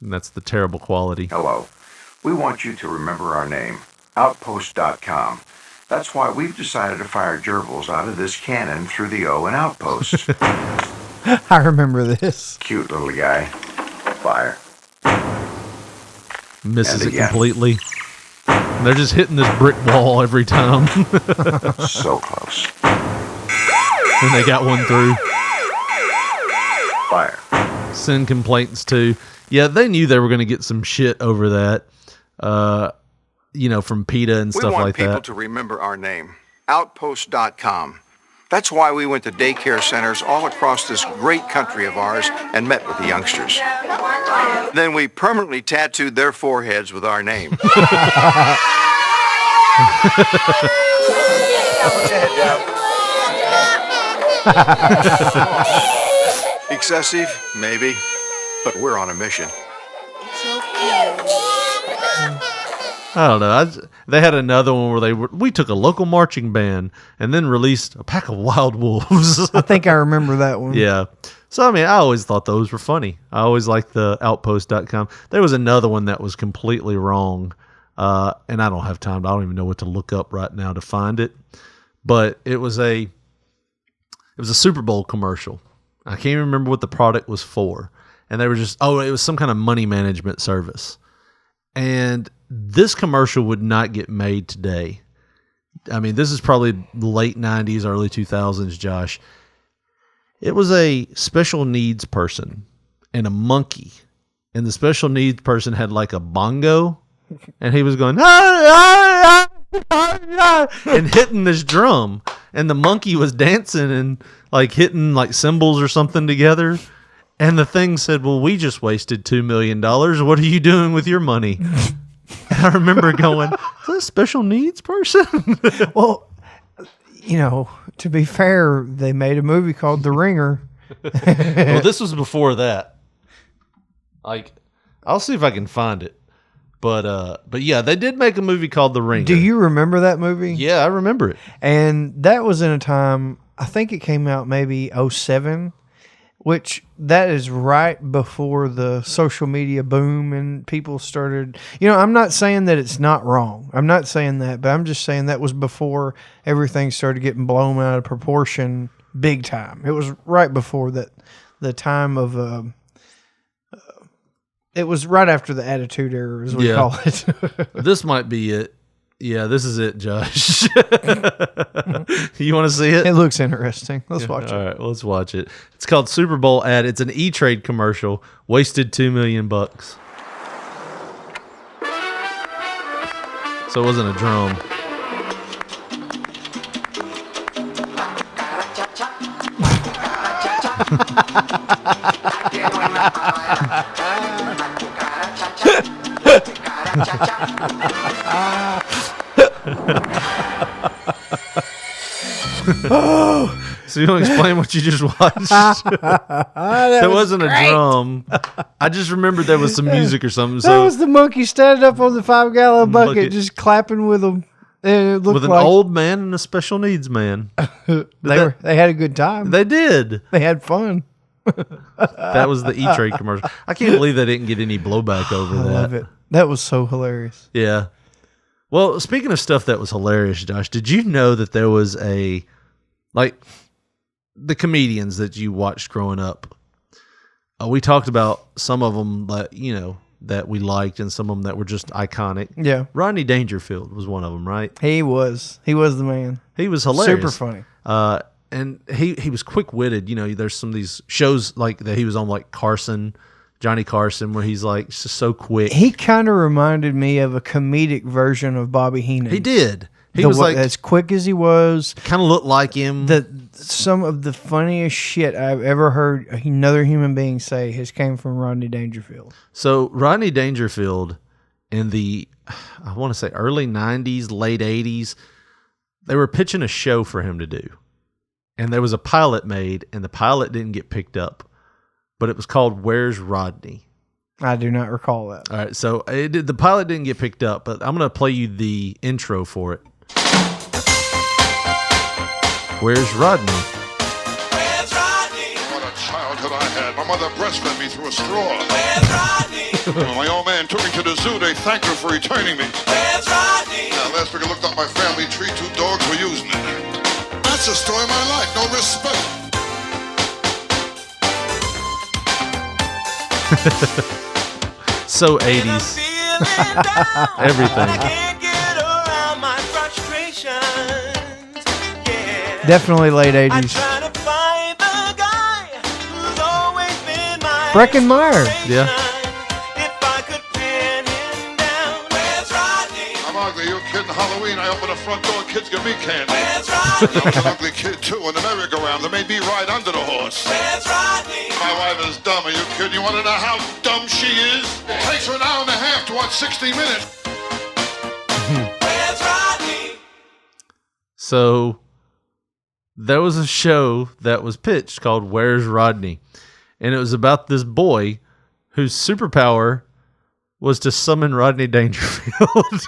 And that's the terrible quality. Hello. We want you to remember our name, Outpost.com. That's why we've decided to fire gerbils out of this cannon through the O in Outpost. I remember this. Cute little guy. Fire. Misses it completely. And they're just hitting this brick wall every time. So close. And they got one through. Fire. Send complaints to. Yeah, they knew they were going to get some shit over that. From PETA and stuff like that. We want people to remember our name, Outpost.com. That's why we went to daycare centers all across this great country of ours and met with the youngsters. Then we permanently tattooed their foreheads with our name. Excessive, maybe, but we're on a mission. I don't know. They had another one where we took a local marching band and then released a pack of wild wolves. I think I remember that one. Yeah. So, I mean, I always thought those were funny. I always liked the Outpost.com. There was another one that was completely wrong, and I don't have time. I don't even know what to look up right now to find it. But it was a Super Bowl commercial. I can't even remember what the product was for. And they were just, it was some kind of money management service. And this commercial would not get made today. I mean, this is probably late 90s, early 2000s, Josh. It was a special needs person and a monkey. And the special needs person had like a bongo. And he was going, and hitting this drum. And the monkey was dancing and like hitting like cymbals or something together. And the thing said, well, we just wasted $2 million. What are you doing with your money? And I remember going, is that a special needs person? Well, you know, to be fair, they made a movie called The Ringer. Well, this was before that. Like, I'll see if I can find it. But yeah, they did make a movie called The Ringer. Do you remember that movie? Yeah, I remember it. And that was in a time, I think it came out maybe 2007, which that is right before the social media boom and people started, I'm not saying that it's not wrong. I'm not saying that, but I'm just saying that was before everything started getting blown out of proportion big time. It was right before that, the time of, it was right after the Attitude Era, as we call it. This might be it. Yeah, this is it, Josh. You want to see it? It looks interesting. Let's watch it. All right, let's watch it. It's called Super Bowl ad. It's an E-Trade commercial. Wasted $2 million. So it wasn't a drum. So you want to explain what you just watched? There wasn't great. A drum. I just remembered there was some music or something. That was the monkey standing up on the 5-gallon bucket, just clapping with them. It looked with an like old man and a special needs man. They had a good time. They did. They had fun. That was the E-Trade commercial. I can't believe they didn't get any blowback over that. I love it. That was so hilarious. Yeah. Well, speaking of stuff that was hilarious, Josh, did you know that there was the comedians that you watched growing up? We talked about some of them that we liked and some of them that were just iconic. Yeah. Rodney Dangerfield was one of them, right? He was the man. He was hilarious. Super funny. And he was quick-witted. There's some of these shows like that he was on, like Johnny Carson, where he's like just so quick. He kind of reminded me of a comedic version of Bobby Heenan. He did. He was like as quick as he was. Kind of looked like him. Some of the funniest shit I've ever heard another human being say has came from Rodney Dangerfield. So Rodney Dangerfield in the, I want to say early 90s, late 80s, they were pitching a show for him to do. And there was a pilot made, and the pilot didn't get picked up. But it was called Where's Rodney? I do not recall that. All right, so the pilot didn't get picked up, but I'm going to play you the intro for it. Where's Rodney? Where's Rodney? What a childhood I had. My mother breastfed me through a straw. Where's Rodney? When my old man took me to the zoo, they thanked her for returning me. Where's Rodney? Now, last week I looked up my family tree. 2 dogs were using it. That's the story of my life. No respect. So 80s. Everything. Definitely late 80s. Breckenmeyer. Yeah. I'm ugly. You kidding? Halloween 16, I open the front door, kids give me candy. I was an ugly kid, too, in the merry-go-round. They made me ride under the horse. My wife is dumb. Are you kidding? You want to know how dumb she is? It takes her an hour and a half to watch 60 Minutes. So there was a show that was pitched called Where's Rodney? And it was about this boy whose superpower was to summon Rodney Dangerfield.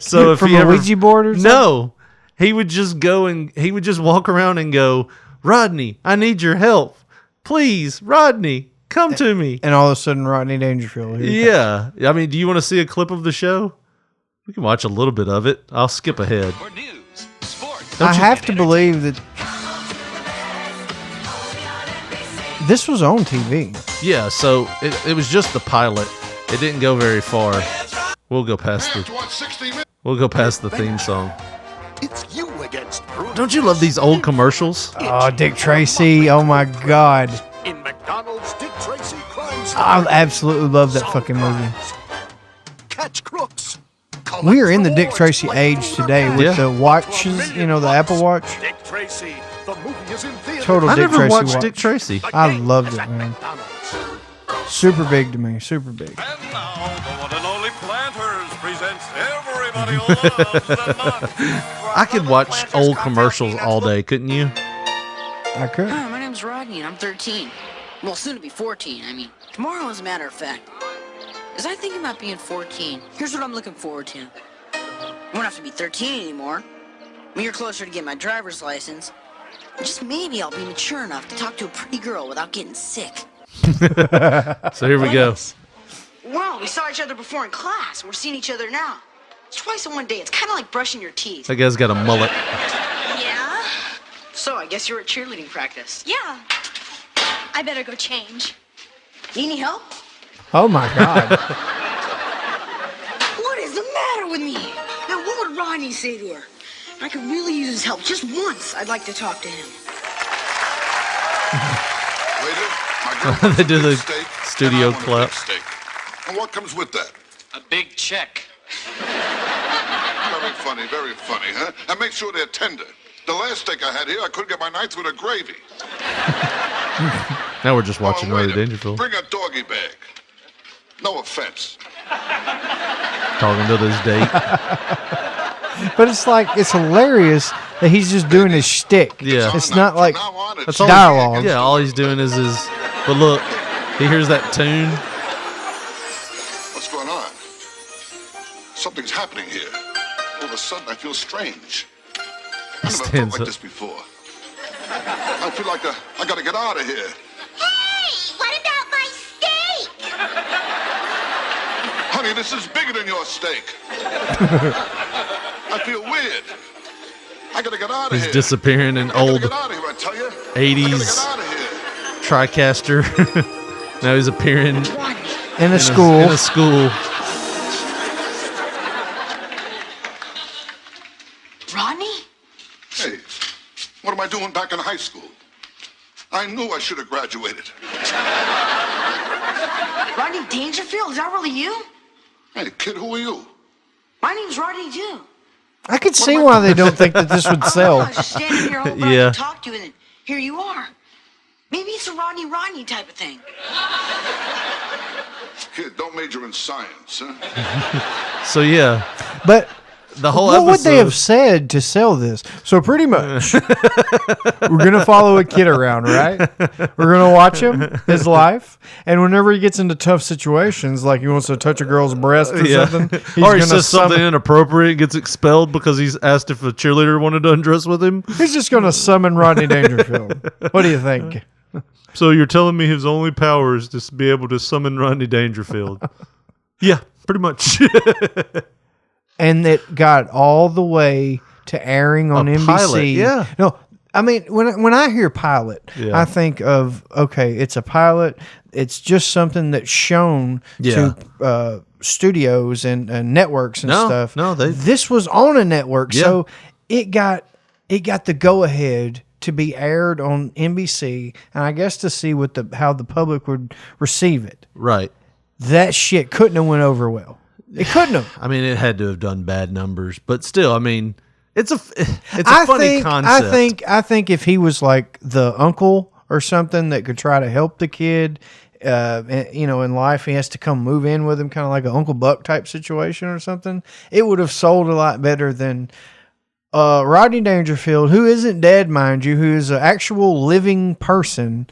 So if from he a Ouija board or something? No. He would just go and he would just walk around and go, Rodney, I need your help. Please, Rodney, come to me. And all of a sudden, Rodney Dangerfield. Yeah. I mean, do you want to see a clip of the show? We can watch a little bit of it. I'll skip ahead. I have to believe that this was on TV. Yeah, so it was just the pilot. It didn't go very far. We'll go past the theme song. It's you against Bruce. Don't you love these old commercials? Oh, Dick Tracy. Oh, my God. In McDonald's, Dick Tracy crimes. I absolutely love that fucking movie. Catch crooks. We are in the Dick Tracy age today with the watches, you know, the Apple Watch. Dick Tracy, the movie is in theater. Total I Dick never Tracy watched watch. Dick Tracy. I loved it, man. Super big to me. Super big. And now, the one and only Planters presents Everybody Loves the Nut. I could watch old commercials all day, couldn't you? I could. Hi, my name's Rodney, and I'm 13. Well, soon to be 14. I mean, tomorrow, as a matter of fact. As I think about being 14, here's what I'm looking forward to. I won't have to be 13 anymore. When you're closer to getting my driver's license, just maybe I'll be mature enough to talk to a pretty girl without getting sick. So here we go. Wow, we saw each other before in class, and we're seeing each other now. It's twice in one day. It's kind of like brushing your teeth. That guy's got a mullet. Yeah? So, I guess you're at cheerleading practice. Yeah. I better go change. Need any help? Oh, my God. What is the matter with me? Now, what would Rodney say to her? I could really use his help. Just once, I'd like to talk to him. Waiter, my girl They do the steak, studio and I want a clap. big steak. And what comes with that? A big check. Very funny, huh? And make sure they're tender. The last steak I had here, I couldn't get my knife through the gravy. Now we're just watching Rodney waiter, Dangerfield bring a doggy bag. No offense. talking to this date. But it's like, it's hilarious that he's just doing his shtick. Yeah. It's not like That's all dialogue. Yeah, all he's doing is his. But look, he hears that tune. What's going on? Something's happening here. All of a sudden, I feel strange. I never felt Stands like up. this before. I feel like I gotta get out of here. Hey, what about my steak? Honey, this is bigger than your steak. I feel weird. I gotta get out of He's here. disappearing in I gotta old get out of here, I tell you. 80s Out of here. TriCaster. Now he's appearing In a school. In a school. Rodney? Hey, what am I doing back in high school? I knew I should have graduated. Rodney Dangerfield? Is that really you? Hey, kid, who are you? My name's Rodney, too. I could see why they don't think that this would I sell. was just standing here hoping I could talk to you, and then here you are. Maybe it's a Rodney type of thing. Kid, don't major in science, huh? So yeah. But the whole what episode, would they have said to sell this? So pretty much, we're going to follow a kid around, right? We're going to watch him, his life, and whenever he gets into tough situations, like he wants to touch a girl's breast or something, or he gonna says something inappropriate, gets expelled because he's asked if a cheerleader wanted to undress with him. He's just going to summon Rodney Dangerfield. What do you think? So you're telling me his only power is to be able to summon Rodney Dangerfield? Yeah, pretty much. And it got all the way to airing on NBC. pilot, yeah. No, I mean, when I hear pilot, I think of, okay, it's a pilot. It's just something that's shown to studios and networks and stuff. No, this was on a network, Yeah. so it got the go ahead to be aired on NBC, and I guess to see how the public would receive it. Right. That shit couldn't have went over well. It couldn't have. I mean, it had to have done bad numbers, but still, I mean, it's a funny concept. I think if he was like the uncle or something that could try to help the kid, in life, he has to come move in with him, kind of like an Uncle Buck type situation or something. It would have sold a lot better than Rodney Dangerfield, who isn't dead, mind you, who is an actual living person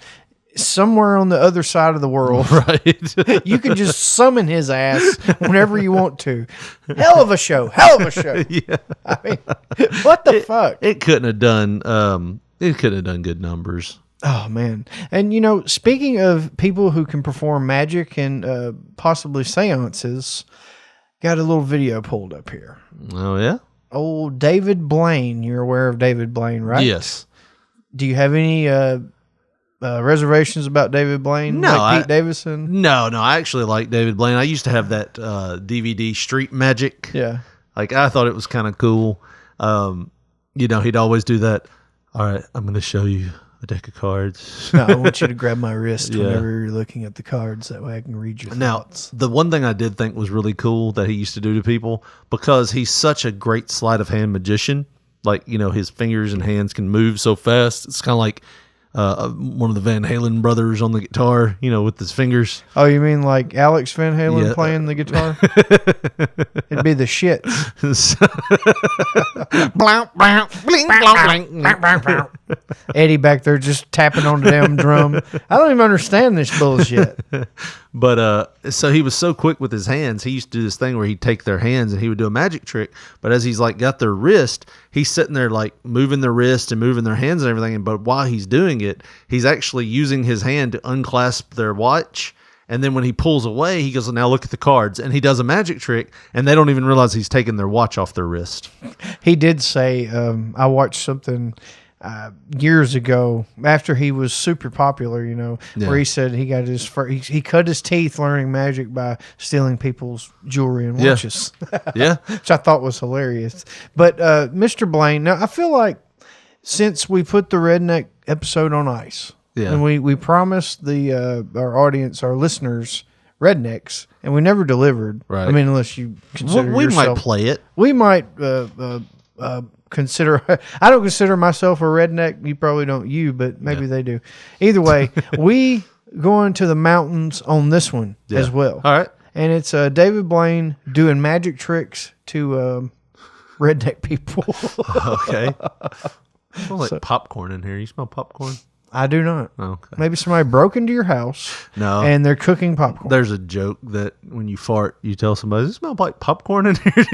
somewhere on the other side of the world. Right. You can just summon his ass whenever you want to. Hell of a show. Yeah. I mean, what the fuck? It couldn't have done. It couldn't have done good numbers. Oh man! And speaking of people who can perform magic and possibly seances, got a little video pulled up here. Oh yeah. Old David Blaine. You're aware of David Blaine, right? Yes. Do you have any reservations about David Blaine? No, like Pete Davidson? No. I actually like David Blaine. I used to have that DVD Street Magic. Yeah. Like, I thought it was kind of cool. He'd always do that. All right, I'm going to show you a deck of cards. No, I want you to grab my wrist Yeah. whenever you're looking at the cards. That way I can read your Now, thoughts. the one thing I did think was really cool that he used to do to people, because he's such a great sleight of hand magician, like, his fingers and hands can move so fast. It's kind of like one of the Van Halen brothers on the guitar, with his fingers. Oh, you mean like Alex Van Halen Yeah. playing the guitar? It'd be the shit. Eddie back there just tapping on the damn drum. I don't even understand this bullshit. But so he was so quick with his hands. He used to do this thing where he'd take their hands and he would do a magic trick. But as he's like got their wrist, he's sitting there like moving their wrist and moving their hands and everything. But while he's doing it, he's actually using his hand to unclasp their watch. And then when he pulls away, he goes, "Now look at the cards." And he does a magic trick, and they don't even realize he's taking their watch off their wrist. He did say, I watched something years ago after he was super popular, where he said he got he cut his teeth learning magic by stealing people's jewelry and watches. Yeah. Which I thought was hilarious. But Mr. Blaine, now I feel like since we put the redneck episode on ice, yeah, and we promised our audience, our listeners, rednecks, and we never delivered. Right. I mean, unless you consider we yourself, might play it. We might consider. I don't consider myself a redneck. You probably don't. But maybe they do. Either way, we going to the mountains on this one as well. All right. And it's David Blaine doing magic tricks to redneck people. Okay. Smells like popcorn in here. You smell popcorn? I do not. Okay. Maybe somebody broke into your house. No. And they're cooking popcorn. There's a joke that when you fart, you tell somebody, "Does it smell like popcorn in here?"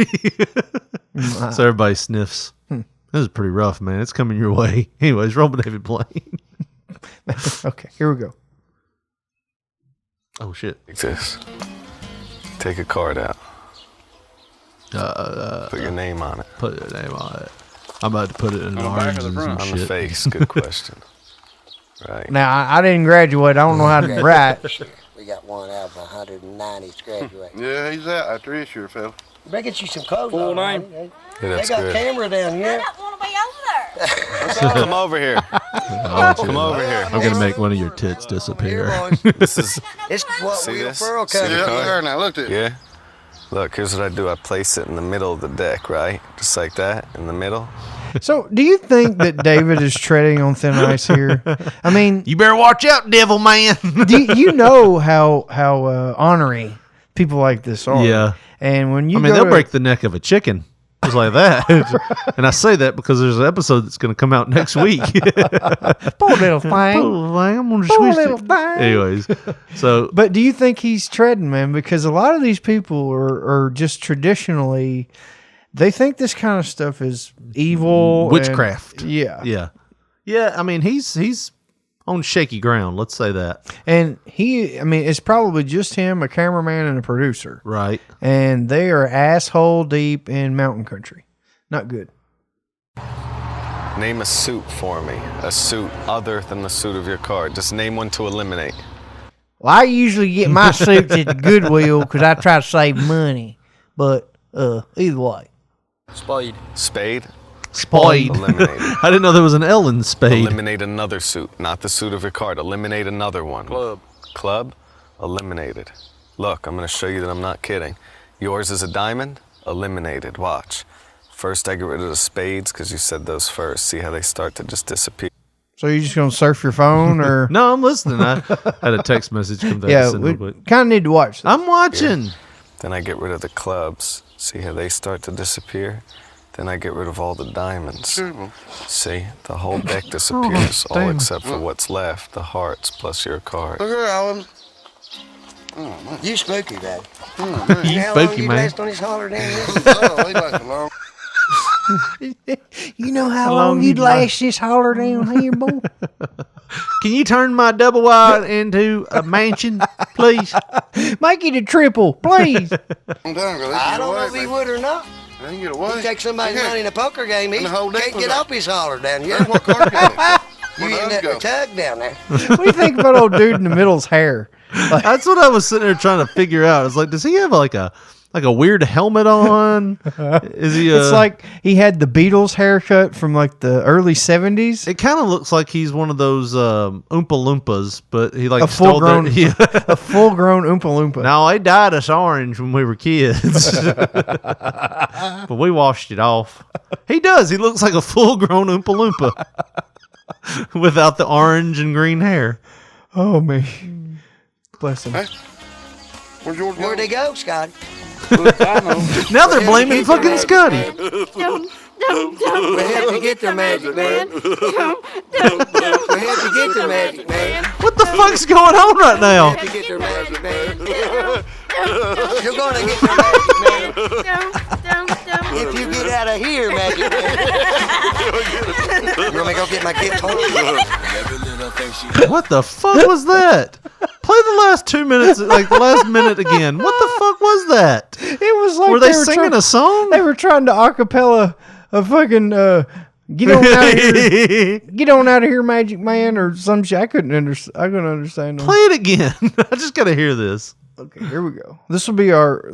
So everybody sniffs. This is pretty rough, man. It's coming your way. Anyways, roll David Blaine. Okay, here we go. Oh, shit. Like this. Take a card out. Put your name on it. Put your name on it. I'm about to put it in orange and some On shit. the face. Good question. Right. Now, I didn't graduate. I don't know how to write. We got one out of 190 graduating. Yeah, he's out after this year, fella. You better get you some clothes Full on. name? Honey. Yeah, They that's got good. camera down here. want to be over there. Come over here. Come over here. I'm going to make one of your tits disappear. This is. It's what See Will this? Ferrell See cut. the card? there now, look at it. Yeah. Look, here's what I do. I place it in the middle of the deck, right? Just like that, in the middle. So, do you think that David is treading on thin ice here? I mean, You better watch out, devil man. you know how ornery people like this are. Yeah. And when you they'll break the neck of a chicken. Just like that. And I say that because there's an episode that's going to come out next week. Poor little thing. I'm going to Poor switch little it. thing. Anyways, so But do you think he's treading, man? Because a lot of these people are just traditionally, they think this kind of stuff is evil. witchcraft. And, yeah. Yeah. I mean, he's on shaky ground. Let's say that. And it's probably just him, a cameraman, and a producer. Right. And they are asshole deep in mountain country. Not good. Name a suit for me. A suit other than the suit of your card. Just name one to eliminate. Well, I usually get my suits at the Goodwill because I try to save money. But either way. Spade. Spade? Spade. Eliminated. I didn't know there was an L in spade. Eliminate another suit. Not the suit of your card. Eliminate another one. Club. Club? Eliminated. Look, I'm going to show you that I'm not kidding. Yours is a diamond? Eliminated. Watch. First, I get rid of the spades because you said those first. See how they start to just disappear. So you just gonna surf your phone or? No, I'm listening. I had a text message come down. Yeah, we kind of need to watch this. I'm watching. Here. Then I get rid of the clubs. See how they start to disappear? Then I get rid of all the diamonds. See, the whole deck disappears, all except for what's left, the hearts plus your card. Look here, Alan. Oh, you spooky, Dad. You how spooky, long you man. last on this holler down here? Oh, they last long. You know how long you'd last this holler down here, boy? Can you turn my double wide into a mansion, please? Make it a triple, please. I don't know if he would or not. They can get away. You take somebody's money in a poker game, he can't get off his holler down here. What card You in that tug down there. What do you think about old dude in the middle's hair? Like, That's what I was sitting there trying to figure out. It's like, does he have like a weird helmet on? Is he? It's like he had the Beatles haircut from like the early 70s. It kind of looks like he's one of those Oompa Loompas, but he like A full-grown stole a full-grown Oompa Loompa. No, they dyed us orange when we were kids, but we washed it off. He does. He looks like a full-grown Oompa Loompa without the orange and green hair. Oh me, bless him. Hey, where's yours Where'd they go, Scotty? Now they're blaming fucking Scotty. We have to get their magic, man. We have to get their magic, man. What the fuck's going on right now? We have to get their magic, man. You're gonna get their magic, man. If you get out of here, magic man. You want me to go get my guitar? What the fuck was that? Play the last 2 minutes, like the last minute again. What the fuck was that? It was like Were they singing a song? They were trying to acapella a fucking get on out of here, get on out of here, Magic Man, or some shit. I couldn't understand them. Play it again. I just gotta hear this. Okay, here we go. This will be our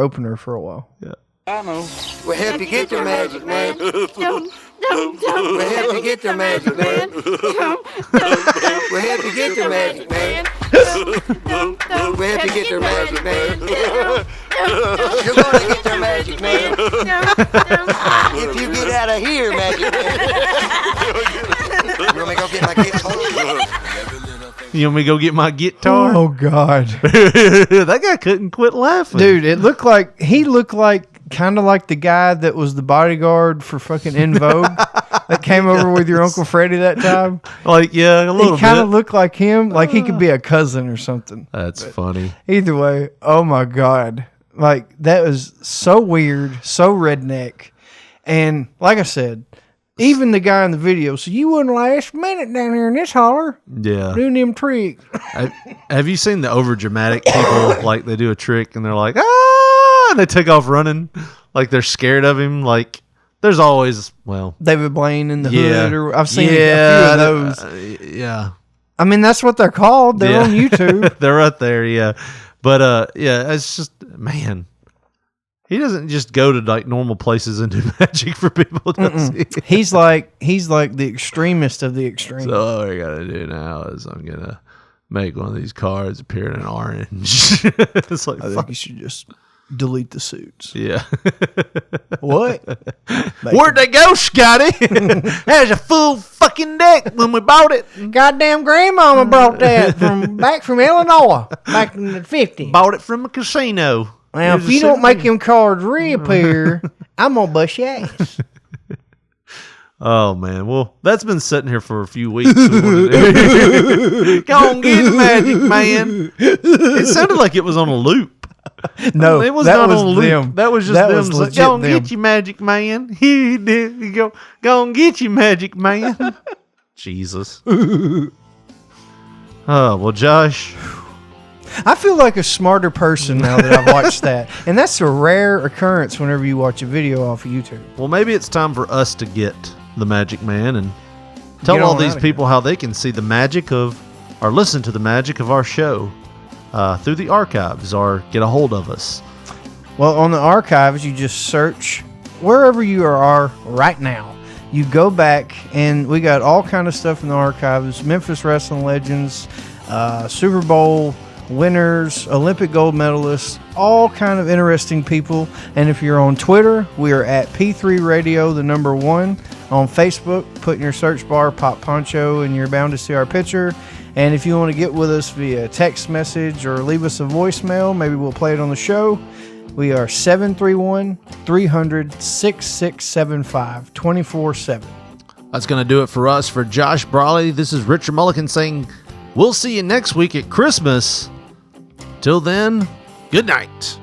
opener for a while. Yeah. I know. We have to get their magic, man. We have to get their magic, man. We have to get their magic, man. We have to get their magic, man. You're gonna get their magic, man. If you get out of here, magic man. You want me to go get my guitar? You want me to go get my guitar? Oh God, that guy couldn't quit laughing, dude. He looked like kind of like the guy that was the bodyguard for fucking In Vogue that came over with your Uncle Freddie that time. Like, yeah, a little bit. He kind of looked like him, like he could be a cousin or something. That's funny. Either way, oh my God. Like, that was so weird, so redneck. And like I said, even the guy in the video, so you wouldn't last minute down here in this holler. Yeah. Doing them tricks. Have you seen the overdramatic people? Like, they do a trick and they're like, ah! And they take off running like they're scared of him. Like, there's always, well, David Blaine in the yeah, hood, or I've seen a few of those. Yeah, I mean, that's what they're called. They're on YouTube. They're right there. Yeah, but yeah, it's just, man, he doesn't just go to like normal places and do magic for people. Does he? He's like the extremist of the extreme. So all I gotta do now is I'm gonna make one of these cards appear in orange. It's like, I think you should just delete the suits. Yeah. What? Where'd they go, Scotty? There's a full fucking deck when we bought it. Goddamn grandmama brought that back from Illinois back in the 50s. Bought it from a casino. Now, if you don't make them cards reappear, I'm gonna bust your ass. Oh man, well that's been sitting here for a few weeks. Go on, get Magic Man. It sounded like it was on a loop. No, it was that not was on a loop. them. That was just That them. was It's like, legit go on, them. get you, Magic Man. Here you do. Go on, get you, Magic Man. Jesus. Oh well, Josh. I feel like a smarter person now that I've watched that. And that's a rare occurrence whenever you watch a video off of YouTube. Well, maybe it's time for us to get the Magic Man and tell Get all on these outta people how they can see the magic of, or listen to the magic of our show through the archives, or get a hold of us. Well, on the archives, you just search wherever you are right now. You go back, and we got all kind of stuff in the archives. Memphis Wrestling Legends, Super Bowl, winners, Olympic gold medalists, all kind of interesting people. And if you're on Twitter, we are at P3 Radio, the number 1. On Facebook, put in your search bar Pop Poncho and you're bound to see our picture. And if you want to get with us via text message or leave us a voicemail, maybe we'll play it on the show. We are 731-300-6675, 24/7. That's going to do it for us. For Josh Brawley, this is Richard Mulligan saying, we'll see you next week at Christmas. Till then, good night.